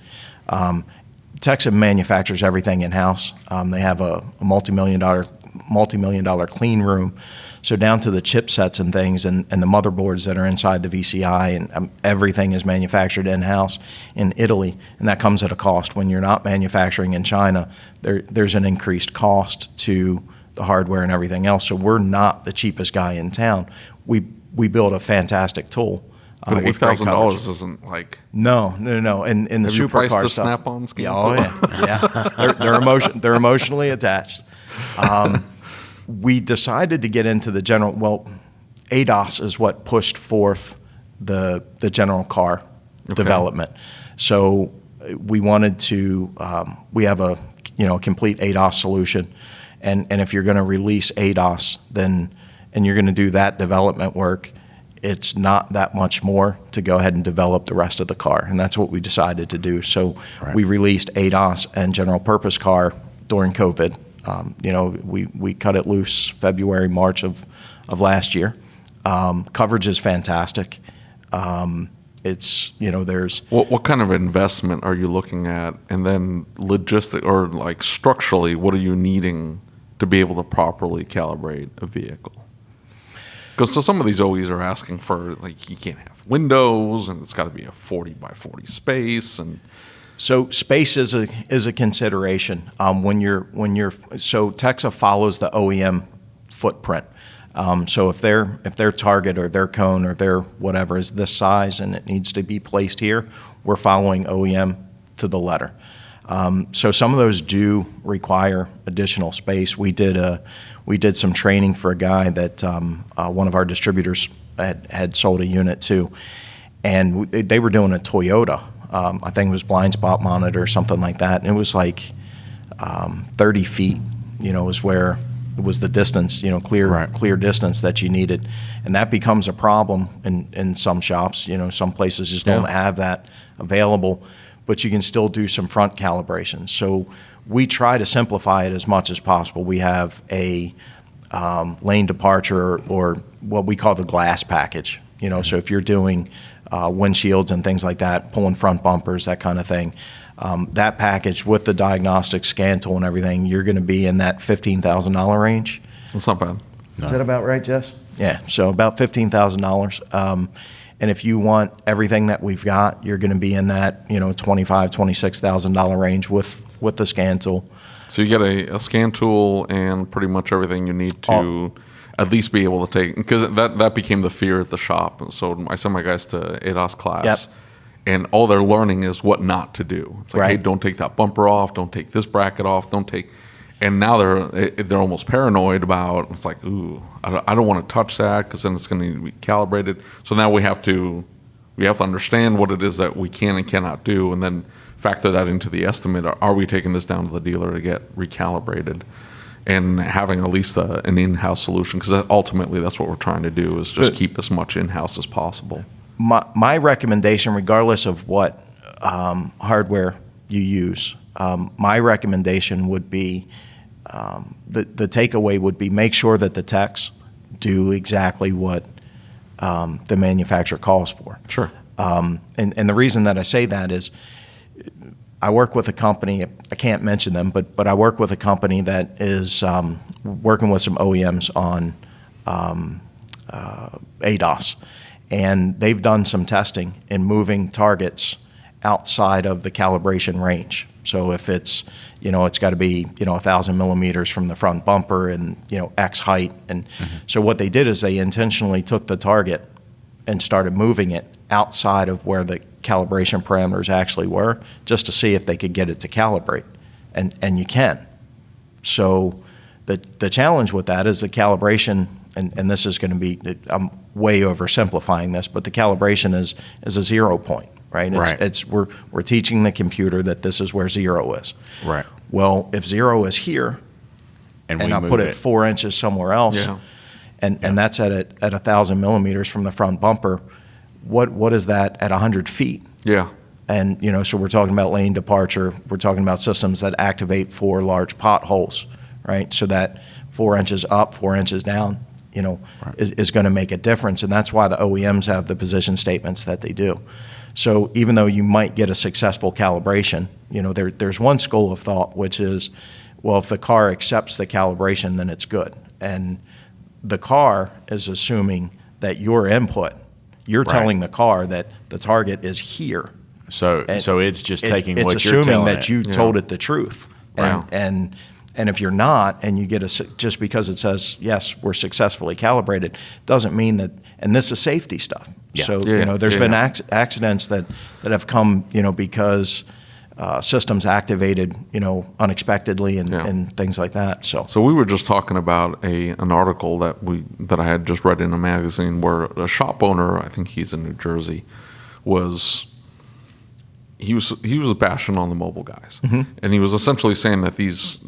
[SPEAKER 3] Texa manufactures everything in house. They have a multi-million dollar clean room, so down to the chipsets and things and the motherboards that are inside the VCI and everything is manufactured in house in Italy, and that comes at a cost. When you're not manufacturing in China, there's an increased cost to the hardware and everything else. So we're not the cheapest guy in town. We build a fantastic tool.
[SPEAKER 1] But
[SPEAKER 3] with great
[SPEAKER 1] $8,000
[SPEAKER 3] coverage.
[SPEAKER 1] isn't like.
[SPEAKER 3] No. And in the
[SPEAKER 1] Have you priced
[SPEAKER 3] supercar
[SPEAKER 1] the
[SPEAKER 3] stuff.
[SPEAKER 1] Snap-on scan
[SPEAKER 3] Yeah, oh yeah. They're emotionally attached. We decided to get into the general. Well, ADAS is what pushed forth the general car development. So we wanted to. We have a complete ADAS solution, and if you're going to release ADAS, and you're going to do that development work, it's not that much more to go ahead and develop the rest of the car, and that's what we decided to do. So we released ADAS and general purpose car during COVID. We cut it loose February, March of last year. Coverage is fantastic. It's there's
[SPEAKER 1] What kind of investment are you looking at, and then logistic or like structurally, what are you needing to be able to properly calibrate a vehicle? Because some of these OEs are asking for like you can't have windows, and it's got to be a 40 by 40 space, and
[SPEAKER 3] so space is a consideration when you're so Texa follows the OEM footprint. So if their target or their cone or their whatever is this size and it needs to be placed here, we're following OEM to the letter. So some of those do require additional space. We did some training for a guy that one of our distributors had sold a unit to, and they were doing a Toyota. I think it was blind spot monitor or something like that, and it was like 30 feet. Was where was the distance, clear distance that you needed, and that becomes a problem in some shops. Some places just don't have that available, but you can still do some front calibrations. So we try to simplify it as much as possible. We have a lane departure, or what we call the glass package. So if you're doing windshields and things like that, pulling front bumpers, that kind of thing, that package with the diagnostic scan tool and everything, you're going to be in that $15,000 range.
[SPEAKER 1] That's not bad.
[SPEAKER 3] No. Is that about right, Jess? Yeah, so about $15,000. And if you want everything that we've got, you're going to be in that $25,000, $26,000 range with the scan tool.
[SPEAKER 1] So you get a scan tool and pretty much everything you need to at least be able to take, because that became the fear at the shop. So I send my guys to ADOS class, and all they're learning is what not to do. It's like, hey, don't take that bumper off, don't take this bracket off, don't take. And now they're almost paranoid about. It's like, ooh, I don't want to touch that because then it's going to be calibrated. So now we have to understand what it is that we can and cannot do, and then factor that into the estimate. Are we taking this down to the dealer to get recalibrated, and having at least an in-house solution? Because ultimately, that's what we're trying to do, is just keep as much in-house as possible.
[SPEAKER 3] My recommendation, regardless of what hardware you use, my recommendation would be, the takeaway would be, make sure that the techs do exactly what the manufacturer calls for.
[SPEAKER 1] Sure.
[SPEAKER 3] And the reason that I say that is, I work with a company, I can't mention them, but I work with a company that is working with some OEMs on ADOS. And they've done some testing in moving targets outside of the calibration range. So if it's, it's got to be, 1,000 millimeters from the front bumper and, X height. And so what they did is they intentionally took the target and started moving it outside of where the calibration parameters actually were, just to see if they could get it to calibrate. And you can. So the challenge with that is the calibration, and this is going to be, I'm way oversimplifying this, but the calibration is a 0 point, right? We're teaching the computer that this is where 0 is.
[SPEAKER 2] Right.
[SPEAKER 3] Well, if 0 is here, and I put it 4 inches somewhere else, and that's at 1,000 millimeters from the front bumper, what is that at 100 feet?
[SPEAKER 1] Yeah.
[SPEAKER 3] And, so we're talking about lane departure. We're talking about systems that activate 4 large potholes, right? So that 4 inches up, 4 inches down, is going to make a difference. And that's why the OEMs have the position statements that they do. So even though you might get a successful calibration, there's one school of thought, which is, well, if the car accepts the calibration, then it's good. And the car is assuming that your input, you're telling the car that the target is here.
[SPEAKER 2] So it's just taking
[SPEAKER 3] what
[SPEAKER 2] you're telling it.
[SPEAKER 3] It's assuming that you told it the truth.
[SPEAKER 1] Wow.
[SPEAKER 3] And if you're not, and you get just because it says, yes, we're successfully calibrated, doesn't mean that, and this is safety stuff.
[SPEAKER 2] Yeah.
[SPEAKER 3] So, there's been accidents that have come, because systems activated, unexpectedly and things like that.
[SPEAKER 1] So we were just talking about an article that I had just read in a magazine where a shop owner, I think he's in New Jersey, he was bashing on the mobile guys, and he was essentially saying that these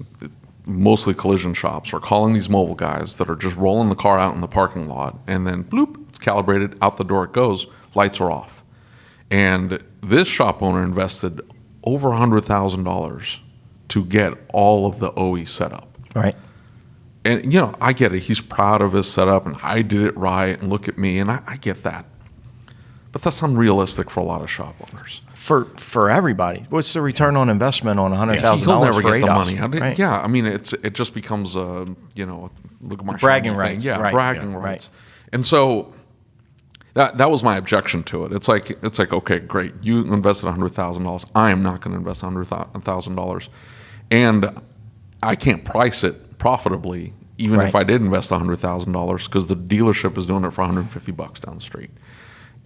[SPEAKER 1] mostly collision shops are calling these mobile guys that are just rolling the car out in the parking lot, and then bloop, it's calibrated, out the door it goes, lights are off. And this shop owner invested over $100,000 to get all of the OE set up.
[SPEAKER 3] Right.
[SPEAKER 1] And, I get it. He's proud of his setup, and I did it right, and look at me, and I get that. But that's unrealistic for a lot of shop owners.
[SPEAKER 3] For everybody. What's the return on investment on $100,000
[SPEAKER 1] He'll never
[SPEAKER 3] for
[SPEAKER 1] get
[SPEAKER 3] ADOS?
[SPEAKER 1] the money.
[SPEAKER 3] Right.
[SPEAKER 1] Yeah, I mean, it just becomes look at my
[SPEAKER 3] bragging
[SPEAKER 1] shiny
[SPEAKER 3] rights.
[SPEAKER 1] thing. Yeah,
[SPEAKER 3] Right.
[SPEAKER 1] bragging rights. And so that was my objection to it. It's like okay, great, you invested $100,000. I am not going to invest $100,000, and I can't price it profitably, even if I did invest $100,000, because the dealership is doing it for $150 down the street,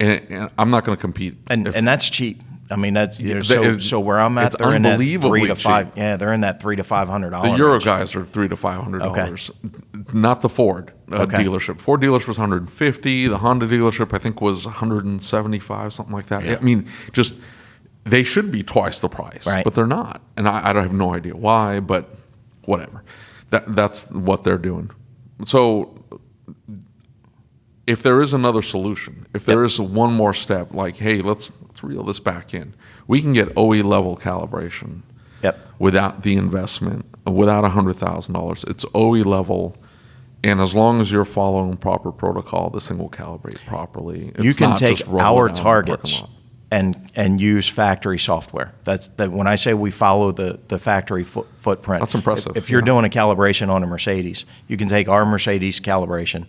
[SPEAKER 1] and I'm not going to compete.
[SPEAKER 3] And that's cheap. I mean, that's so where I'm at,
[SPEAKER 1] it's
[SPEAKER 3] they're in that
[SPEAKER 1] unbelievably
[SPEAKER 3] $300 to $500.
[SPEAKER 1] cheap.
[SPEAKER 3] Yeah, they're in that $300 to $500.
[SPEAKER 1] The Euro
[SPEAKER 3] range.
[SPEAKER 1] guys are $300 to $500.
[SPEAKER 3] Okay.
[SPEAKER 1] Not the Ford dealership. Ford dealership was $150. The Honda dealership, I think, was $175, something like that. Yeah. I mean, just they should be twice the price, but they're not. And I don't have no idea why, but whatever. That's what they're doing. So if there is another solution, if there is one more step, like, hey, let's reel this back in, we can get OE level calibration without the investment, without $100,000. It's OE level, and as long as you're following proper protocol, this thing will calibrate properly. It's
[SPEAKER 3] you can
[SPEAKER 1] not
[SPEAKER 3] take
[SPEAKER 1] just rolling
[SPEAKER 3] our
[SPEAKER 1] down
[SPEAKER 3] targets
[SPEAKER 1] the parking lot.
[SPEAKER 3] and use factory software. That when I say we follow the factory footprint.
[SPEAKER 1] That's impressive.
[SPEAKER 3] If you're doing a calibration on a Mercedes, you can take our Mercedes calibration,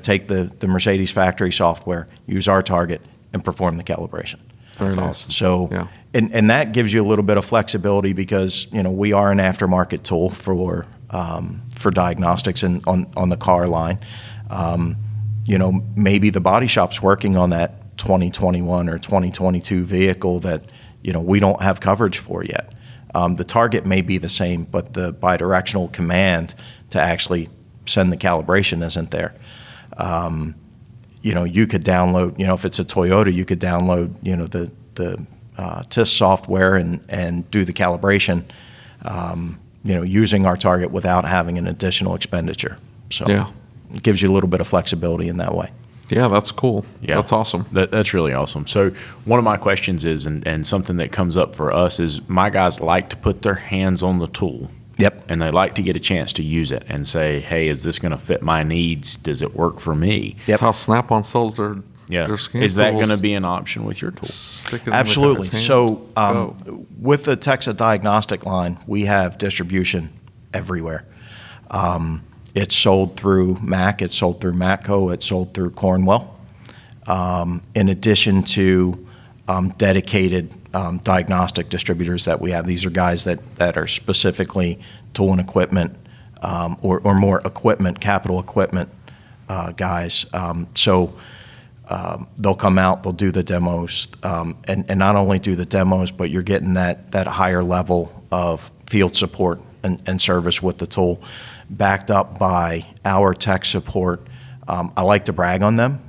[SPEAKER 3] take the Mercedes factory software, use our target, and perform the calibration.
[SPEAKER 1] Very nice.
[SPEAKER 3] So, and that gives you a little bit of flexibility because we are an aftermarket tool for diagnostics and on the car line. Maybe the body shop's working on that 2021 or 2022 vehicle that we don't have coverage for yet. The target may be the same, but the bidirectional command to actually send the calibration isn't there. You could download, if it's a Toyota, you could download, the TIS software and do the calibration, using our target without having an additional expenditure. So it gives you a little bit of flexibility in that way.
[SPEAKER 1] Yeah, that's cool. Yeah. That's awesome.
[SPEAKER 2] That's really awesome. So one of my questions is, and something that comes up for us is my guys like to put their hands on the tool.
[SPEAKER 3] Yep.
[SPEAKER 2] And they like to get a chance to use it and say, hey, is this going to fit my needs? Does it work for me?
[SPEAKER 1] Yep. That's how Snap-on sells their scan
[SPEAKER 2] Is that
[SPEAKER 1] tools.
[SPEAKER 2] going to be an option with your tool?
[SPEAKER 3] Absolutely. So with the Texa diagnostic line, we have distribution everywhere. It's sold through Mac, it's sold through Matco, it's sold through Cornwell. In addition to dedicated diagnostic distributors that we have. These are guys that are specifically tool and equipment or more equipment, capital equipment guys. So they'll come out, they'll do the demos, and not only do the demos, but you're getting that higher level of field support and service with the tool, backed up by our tech support. I like to brag on them.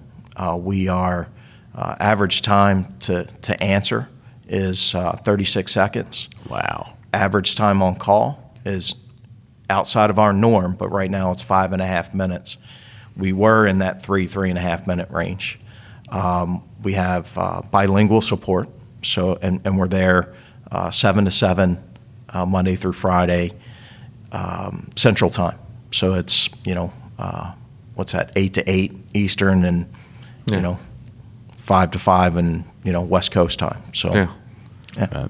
[SPEAKER 3] We are average time to answer is 36 seconds.
[SPEAKER 2] Wow.
[SPEAKER 3] Average time on call is outside of our norm, but right now it's 5.5 minutes. We were in that 3.5 minute range. We have bilingual support, so and we're there 7 to 7 Monday through Friday Central Time. So it's 8 to 8 Eastern and 5 to 5 and West Coast time. So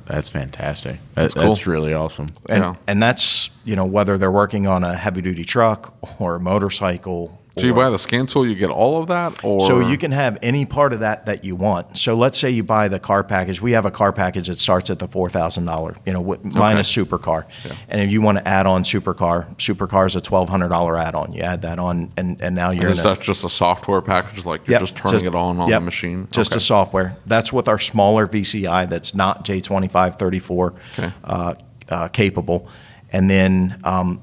[SPEAKER 2] that's fantastic.
[SPEAKER 1] That's cool.
[SPEAKER 2] That's really awesome.
[SPEAKER 3] And that's whether they're working on a heavy duty truck or a motorcycle.
[SPEAKER 1] So you buy the scan tool, you get all of that, or
[SPEAKER 3] so you can have any part of that you want. So let's say you buy the car package. We have a car package that starts at the $4,000, minus supercar. Yeah. And if you want to add on supercar is a $1,200 add-on. You add that on, and now you're.
[SPEAKER 1] Is that just a software package, like you're just turning it on the machine?
[SPEAKER 3] Just a software. That's with our smaller VCI. That's not J2534 capable. And then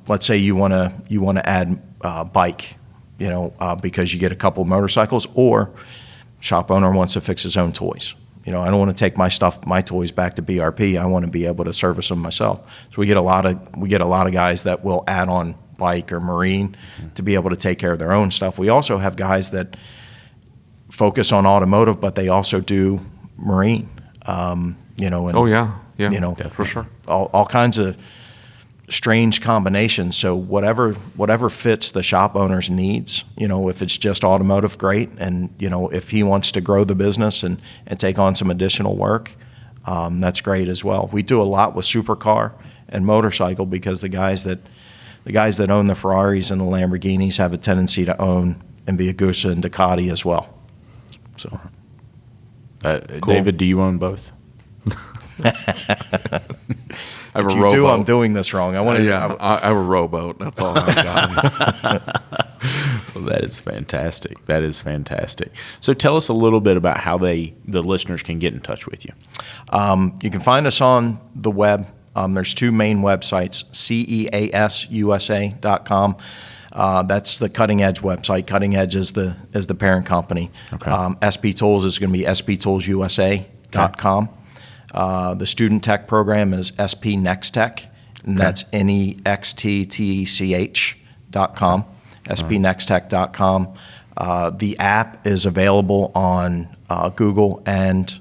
[SPEAKER 3] let's say you want to add bike. Because you get a couple of motorcycles, or shop owner wants to fix his own toys. I don't want to take my toys back to BRP. I want to be able to service them myself. So we get a lot of guys that will add on bike or marine to be able to take care of their own stuff. We also have guys that focus on automotive, but they also do marine. And,
[SPEAKER 1] for sure.
[SPEAKER 3] All kinds of strange combinations. So whatever fits the shop owner's needs, if it's just automotive, great. And, if he wants to grow the business and take on some additional work, that's great as well. We do a lot with supercar and motorcycle because the guys that own the Ferraris and the Lamborghinis have a tendency to own Enviagusa and Ducati as well. So,
[SPEAKER 2] cool. David, do you own both?
[SPEAKER 1] I have
[SPEAKER 3] a rowboat. I'm doing this wrong. I
[SPEAKER 1] have a rowboat. That's all I've got.
[SPEAKER 2] Well, that is fantastic. That is fantastic. So tell us a little bit about how the listeners can get in touch with you.
[SPEAKER 3] You can find us on the web. There's two main websites, ceasusa.com. That's the Cutting Edge website. Cutting Edge is the parent company.
[SPEAKER 2] Okay.
[SPEAKER 3] SP Tools is going to be sptoolsusa.com. The student tech program is SP Next Tech, and that's nexttech.com, spnextech.com. The app is available on Google and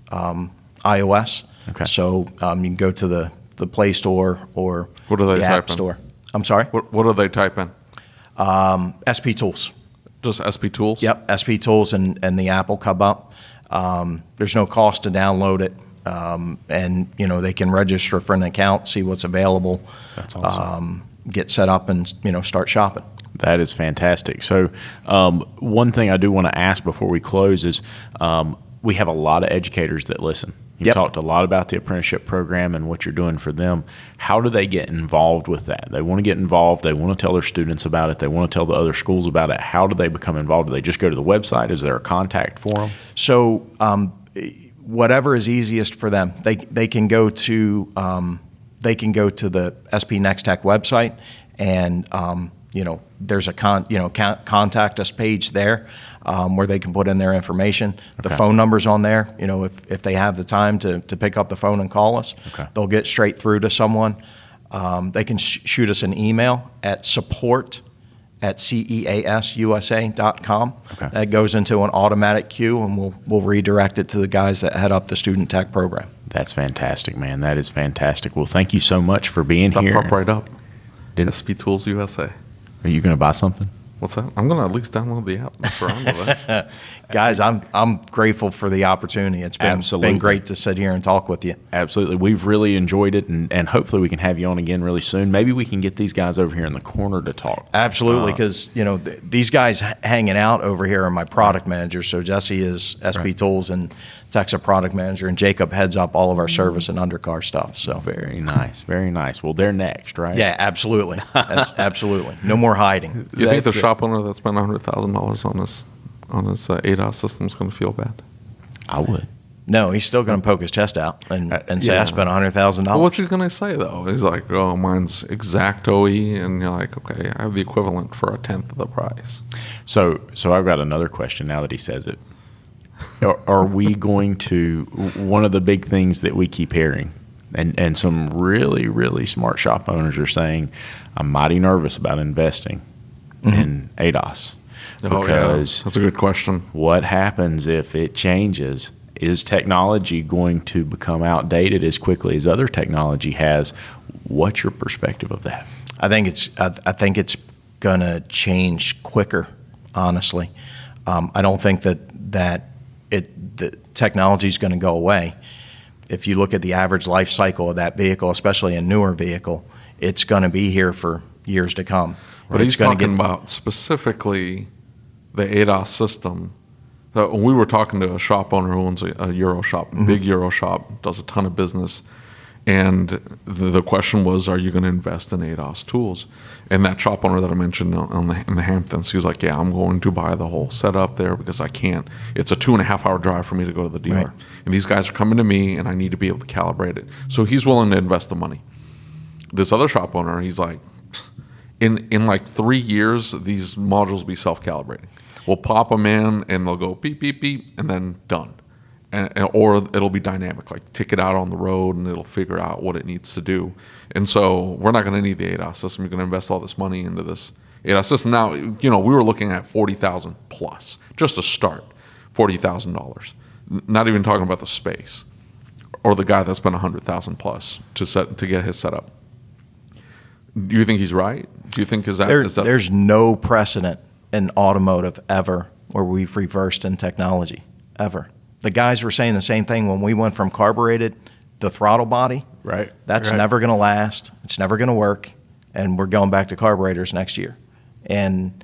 [SPEAKER 3] iOS.
[SPEAKER 2] Okay.
[SPEAKER 3] So you can go to the Play Store or
[SPEAKER 1] What do they
[SPEAKER 3] the
[SPEAKER 1] type
[SPEAKER 3] App
[SPEAKER 1] in?
[SPEAKER 3] Store. I'm sorry?
[SPEAKER 1] What do they type in?
[SPEAKER 3] SP Tools.
[SPEAKER 1] Just SP Tools?
[SPEAKER 3] Yep, SP Tools and the app will come up. There's no cost to download it. And, they can register for an account, see what's available.
[SPEAKER 2] That's awesome.
[SPEAKER 3] Get set up and, start shopping.
[SPEAKER 2] That is fantastic. So one thing I do want to ask before we close is we have a lot of educators that listen. You've talked a lot about the apprenticeship program and what you're doing for them. How do they get involved with that? They want to get involved. They want to tell their students about it. They want to tell the other schools about it. How do they become involved? Do they just go to the website? Is there a contact for them?
[SPEAKER 3] So whatever is easiest for them, they can go to the SP Next Tech website, and there's a contact us page there where they can put in their information. The phone number's on there. If they have the time to pick up the phone and call us, they'll get straight through to someone. They can shoot us an email at support@ceasusa.com.
[SPEAKER 2] Okay.
[SPEAKER 3] That goes into an automatic queue, and we'll redirect it to the guys that head up the student tech program.
[SPEAKER 2] That's fantastic, man. That is fantastic. Well, thank you so much for being
[SPEAKER 1] That
[SPEAKER 2] here.
[SPEAKER 1] popped right up.
[SPEAKER 2] Did it?
[SPEAKER 1] SP Tools USA.
[SPEAKER 2] Are you going to buy something?
[SPEAKER 1] What's that? I'm going to at least download the app and mess around with it.
[SPEAKER 3] Guys, I'm grateful for the opportunity. It's
[SPEAKER 2] Absolutely.
[SPEAKER 3] been great to sit here and talk with you.
[SPEAKER 2] Absolutely. We've really enjoyed it, and hopefully we can have you on again really soon. Maybe we can get these guys over here in the corner to talk.
[SPEAKER 3] Absolutely, because these guys hanging out over here are my product managers. So Jesse is SP Tools and Tech's a product manager, and Jacob heads up all of our service and undercar stuff. So
[SPEAKER 2] Very nice. Very nice. Well, they're next, right?
[SPEAKER 3] yeah, absolutely, absolutely. No more hiding.
[SPEAKER 1] You think the
[SPEAKER 2] That's it.
[SPEAKER 1] shop owner that spent $100,000 on his ADAS system is going to feel bad?
[SPEAKER 2] I would.
[SPEAKER 3] No, he's still going to poke his chest out and say,
[SPEAKER 1] yeah.
[SPEAKER 3] "I spent $100,000."
[SPEAKER 1] Well, what's he going to say, though? He's like, oh, mine's exact OE. And you're like, okay, I have the equivalent for a tenth of the price.
[SPEAKER 2] So I've got another question now that he says it. Are we going to, one of the big things that we keep hearing, and some really, really smart shop owners are saying, I'm mighty nervous about investing in ADAS. Because
[SPEAKER 1] that's a good question.
[SPEAKER 2] what happens if it changes? Is technology going to become outdated as quickly as other technology has? What's your perspective of that?
[SPEAKER 3] I think it's going to change quicker. Honestly, I don't think that the technology is going to go away. If you look at the average life cycle of that vehicle, especially a newer vehicle, it's going to be here for years to come.
[SPEAKER 1] But he's talking about specifically the ADAS system. So we were talking to a shop owner who owns a Euro shop, big Euro shop, does a ton of business. And the question was, are you going to invest in ADAS tools? And that shop owner that I mentioned in the Hamptons, he was like, yeah, I'm going to buy the whole setup there because I can't. It's a 2.5-hour drive for me to go to the dealer.
[SPEAKER 3] Right.
[SPEAKER 1] And these guys are coming to me, and I need to be able to calibrate it. So he's willing to invest the money. This other shop owner, he's like, in like 3 years, these modules will be self-calibrating. We'll pop them in, and they'll go beep, beep, beep, and then done. Or it'll be dynamic, like take it out on the road and it'll figure out what it needs to do. And so we're not going to need the ADAS system. You're going to invest all this money into this ADAS system. Now, we were looking at $40,000 plus just to start, $40,000. Not even talking about the space or the guy that spent $100,000 plus to get his setup. Do you think he's right? Do you think is that
[SPEAKER 3] there's no precedent in automotive ever where we've reversed in technology ever. The guys were saying the same thing when we went from carbureted to throttle body.
[SPEAKER 2] Right.
[SPEAKER 3] That's never going to last. It's never going to work. And we're going back to carburetors next year. And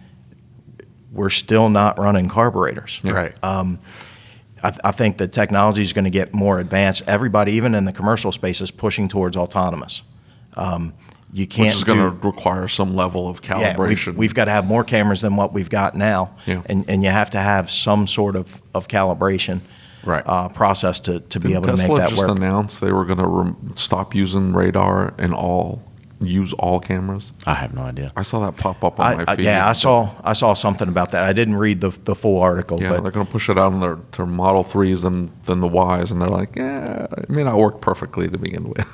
[SPEAKER 3] we're still not running carburetors.
[SPEAKER 1] Yeah.
[SPEAKER 2] Right.
[SPEAKER 3] I think the technology is going to get more advanced. Everybody, even in the commercial space, is pushing towards autonomous. You can't
[SPEAKER 1] which is going to require some level of calibration.
[SPEAKER 3] Yeah, we've got to have more cameras than what we've got now.
[SPEAKER 1] Yeah.
[SPEAKER 3] And you have to have some sort of calibration process to be able to make
[SPEAKER 1] Tesla
[SPEAKER 3] that
[SPEAKER 1] just
[SPEAKER 3] work.
[SPEAKER 1] announced they were going to stop using radar in all use all cameras?
[SPEAKER 2] I have no idea.
[SPEAKER 1] I saw that pop up on my feed.
[SPEAKER 3] Yeah, I saw something about that. I didn't read the full article.
[SPEAKER 1] Yeah,
[SPEAKER 3] but
[SPEAKER 1] they're going to push it out on their Model 3s and then the Ys, and they're like, yeah, it may not work perfectly to begin with.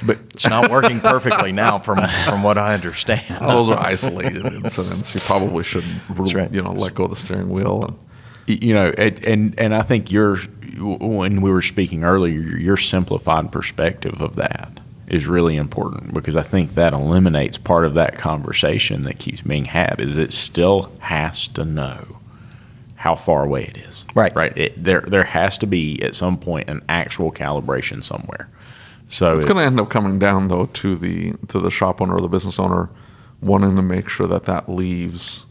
[SPEAKER 3] but it's not working perfectly now, from what I understand.
[SPEAKER 1] Those are isolated incidents. You probably shouldn't,
[SPEAKER 3] right.
[SPEAKER 1] let go of the steering wheel.
[SPEAKER 2] And I think when we were speaking earlier, your simplified perspective of that is really important, because I think that eliminates part of that conversation that keeps being had. Is it still has to know how far away it is. Right. There has to be at some point an actual calibration somewhere. So
[SPEAKER 1] it's going to end up coming down though to the shop owner or the business owner wanting to make sure that leaves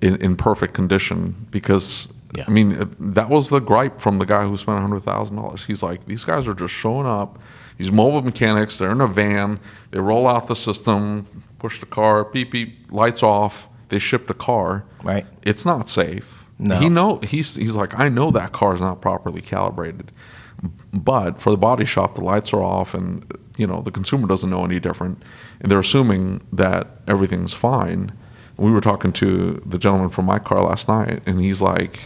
[SPEAKER 1] in perfect condition, because I mean, that was the gripe from the guy who spent $100,000. He's like, these guys are just showing up. These mobile mechanics, they're in a van. They roll out the system, push the car, beep, beep, lights off. They ship the car.
[SPEAKER 3] Right.
[SPEAKER 1] It's not safe.
[SPEAKER 3] No.
[SPEAKER 1] He's like, I know that car is not properly calibrated. But for the body shop, the lights are off, and the consumer doesn't know any different. And they're assuming that everything's fine. We were talking to the gentleman from my car last night, and he's like,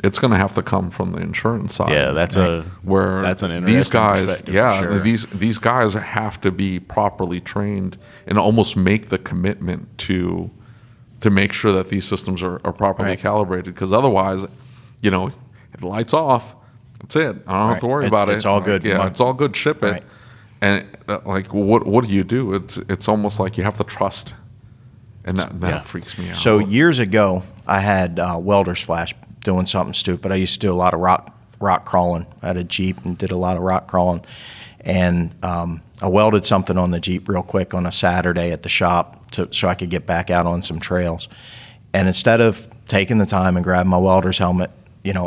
[SPEAKER 1] it's going to have to come from the insurance side.
[SPEAKER 2] Yeah, that's an interesting
[SPEAKER 1] these guys,
[SPEAKER 2] sure.
[SPEAKER 1] these guys have to be properly trained and almost make the commitment to make sure that these systems are properly calibrated. Because otherwise, if the light's off, that's it. I don't have to worry about it.
[SPEAKER 3] It's all good.
[SPEAKER 1] Yeah, it's all good. Ship it. And what do you do? It's almost like you have to trust, and that freaks me out.
[SPEAKER 3] So years ago, I had welder's flash doing something stupid. I used to do a lot of rock crawling. I had a Jeep and did a lot of rock crawling, and I welded something on the Jeep real quick on a Saturday at the shop so I could get back out on some trails. And instead of taking the time and grabbing my welder's helmet,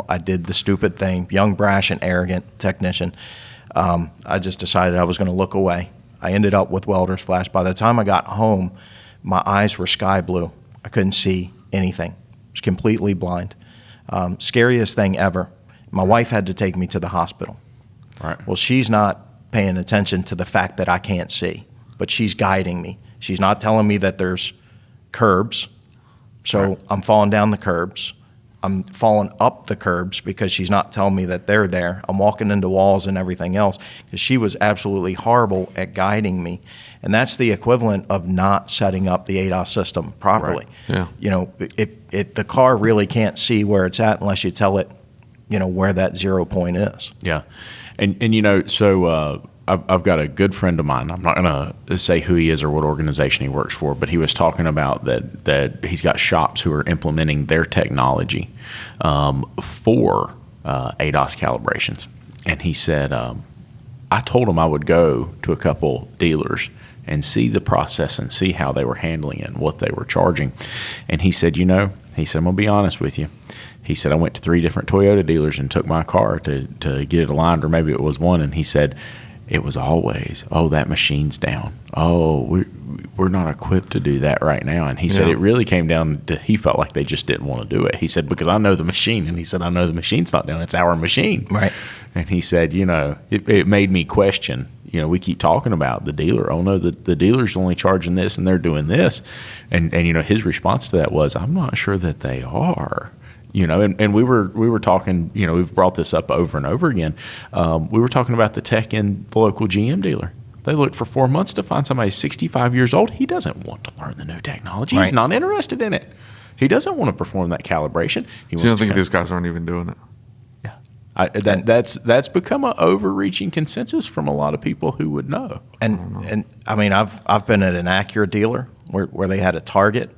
[SPEAKER 3] I did the stupid thing, young, brash, and arrogant technician. I just decided I was going to look away. I ended up with welder's flash. By the time I got home, my eyes were sky blue. I couldn't see anything. I was completely blind. Scariest thing ever. My wife had to take me to the hospital.
[SPEAKER 2] Right.
[SPEAKER 3] Well, she's not paying attention to the fact that I can't see, but she's guiding me. She's not telling me that there's curbs, so I'm falling down the curbs. I'm falling up the curbs because she's not telling me that they're there. I'm walking into walls and everything else because she was absolutely horrible at guiding me. And that's the equivalent of not setting up the ADAS system properly.
[SPEAKER 1] Right. Yeah.
[SPEAKER 3] If the car really can't see where it's at unless you tell it, where that 0 point is.
[SPEAKER 2] Yeah. And so I've got a good friend of mine. I'm not going to say who he is or what organization he works for, but he was talking about that he's got shops who are implementing their technology for ADAS calibrations. And he said, I told him I would go to a couple dealers and see the process and see how they were handling it and what they were charging. And he said, I'm going to be honest with you. He said, I went to 3 different Toyota dealers and took my car to get it aligned, or maybe it was one. And he said, it was always, that machine's down. We're not equipped to do that right now. And he said it really came down to, he felt like they just didn't want to do it. He said, because I know the machine. And he said, I know the machine's not down. It's our machine.
[SPEAKER 3] Right.
[SPEAKER 2] And he said, it made me question, we keep talking about the dealer. Oh, no, the dealer's only charging this and they're doing this. And his response to that was, I'm not sure that they are. And we were talking, we've brought this up over and over again. We were talking about the tech in the local GM dealer. They looked for 4 months to find somebody 65 years old. He doesn't want to learn the new technology. Right. He's not interested in it. He doesn't want to perform that calibration.
[SPEAKER 1] So you don't think these guys aren't even doing it?
[SPEAKER 2] Yeah. That's become an overreaching consensus from a lot of people who would know.
[SPEAKER 3] And I mean, I've been at an Acura dealer where they had a target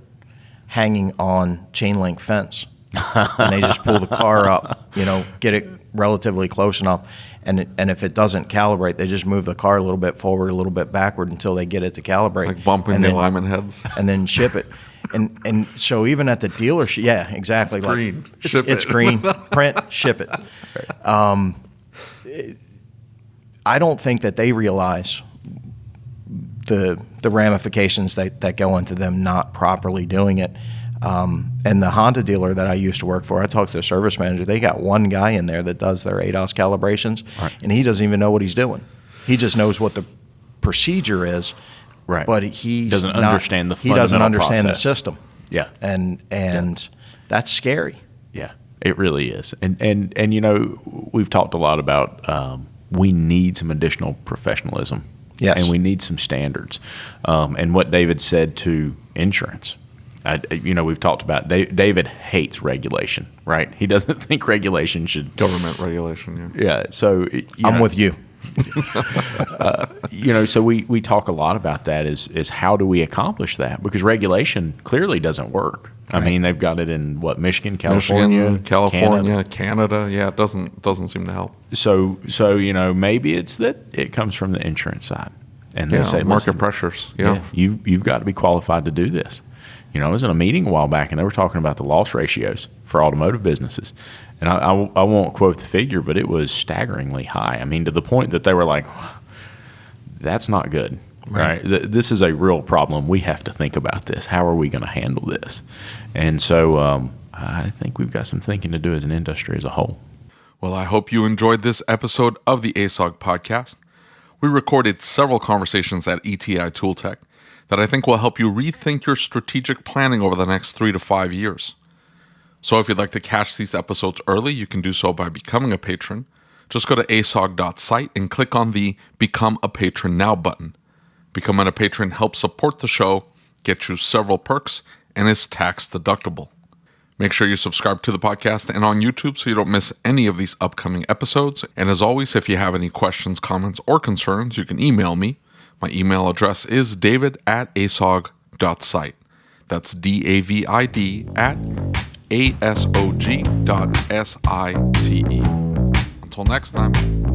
[SPEAKER 3] hanging on chain link fence. And they just pull the car up, get it relatively close enough. And if it doesn't calibrate, they just move the car a little bit forward, a little bit backward until they get it to calibrate.
[SPEAKER 1] Like bumping the alignment heads.
[SPEAKER 3] And then ship it. And so even at the dealership, yeah, exactly.
[SPEAKER 1] It's green.
[SPEAKER 3] It's green. Print, ship it. I don't think that they realize the ramifications that go into them not properly doing it. And the Honda dealer that I used to work for, I talked to the service manager. They got one guy in there that does their ADAS calibrations, and he doesn't even know what he's doing. He just knows what the procedure is,
[SPEAKER 2] Right.
[SPEAKER 3] But he
[SPEAKER 2] doesn't understand the
[SPEAKER 3] he doesn't
[SPEAKER 2] fundamental
[SPEAKER 3] understand
[SPEAKER 2] process.
[SPEAKER 3] the system.
[SPEAKER 2] Yeah.
[SPEAKER 3] And that's scary.
[SPEAKER 2] Yeah, it really is. And you know, we've talked a lot about we need some additional professionalism.
[SPEAKER 3] Yes.
[SPEAKER 2] And we need some standards. And what David said to insurance, you know, we've talked about David hates regulation, right? He doesn't think regulation should.
[SPEAKER 1] Government regulation, yeah.
[SPEAKER 2] Yeah. So
[SPEAKER 3] I'm with you.
[SPEAKER 2] You know, so we talk a lot about that is how do we accomplish that? Because regulation clearly doesn't work. I mean, they've got it in Michigan, California,
[SPEAKER 1] Canada. Yeah, it doesn't seem to help.
[SPEAKER 2] So you know, maybe it's that it comes from the insurance side, and they say
[SPEAKER 1] market pressures. Yeah,
[SPEAKER 2] you've got to be qualified to do this. You know, I was in a meeting a while back, and they were talking about the loss ratios for automotive businesses, and I won't quote the figure, but it was staggeringly high. I mean, to the point that they were like, "That's not good." Right. This is a real problem. We have to think about this. How are we going to handle this? And so I think we've got some thinking to do as an industry as a whole.
[SPEAKER 1] Well, I hope you enjoyed this episode of the ASOG podcast. We recorded several conversations at ETI ToolTech that I think will help you rethink your strategic planning over the next 3 to 5 years. So if you'd like to catch these episodes early, you can do so by becoming a patron. Just go to asog.site and click on the Become a Patron Now button. Becoming a patron helps support the show, get you several perks, and is tax deductible. Make sure you subscribe to the podcast and on YouTube so you don't miss any of these upcoming episodes. And as always, if you have any questions, comments, or concerns, you can email me. My email address is david@asog.site. That's david@asog.site. Until next time.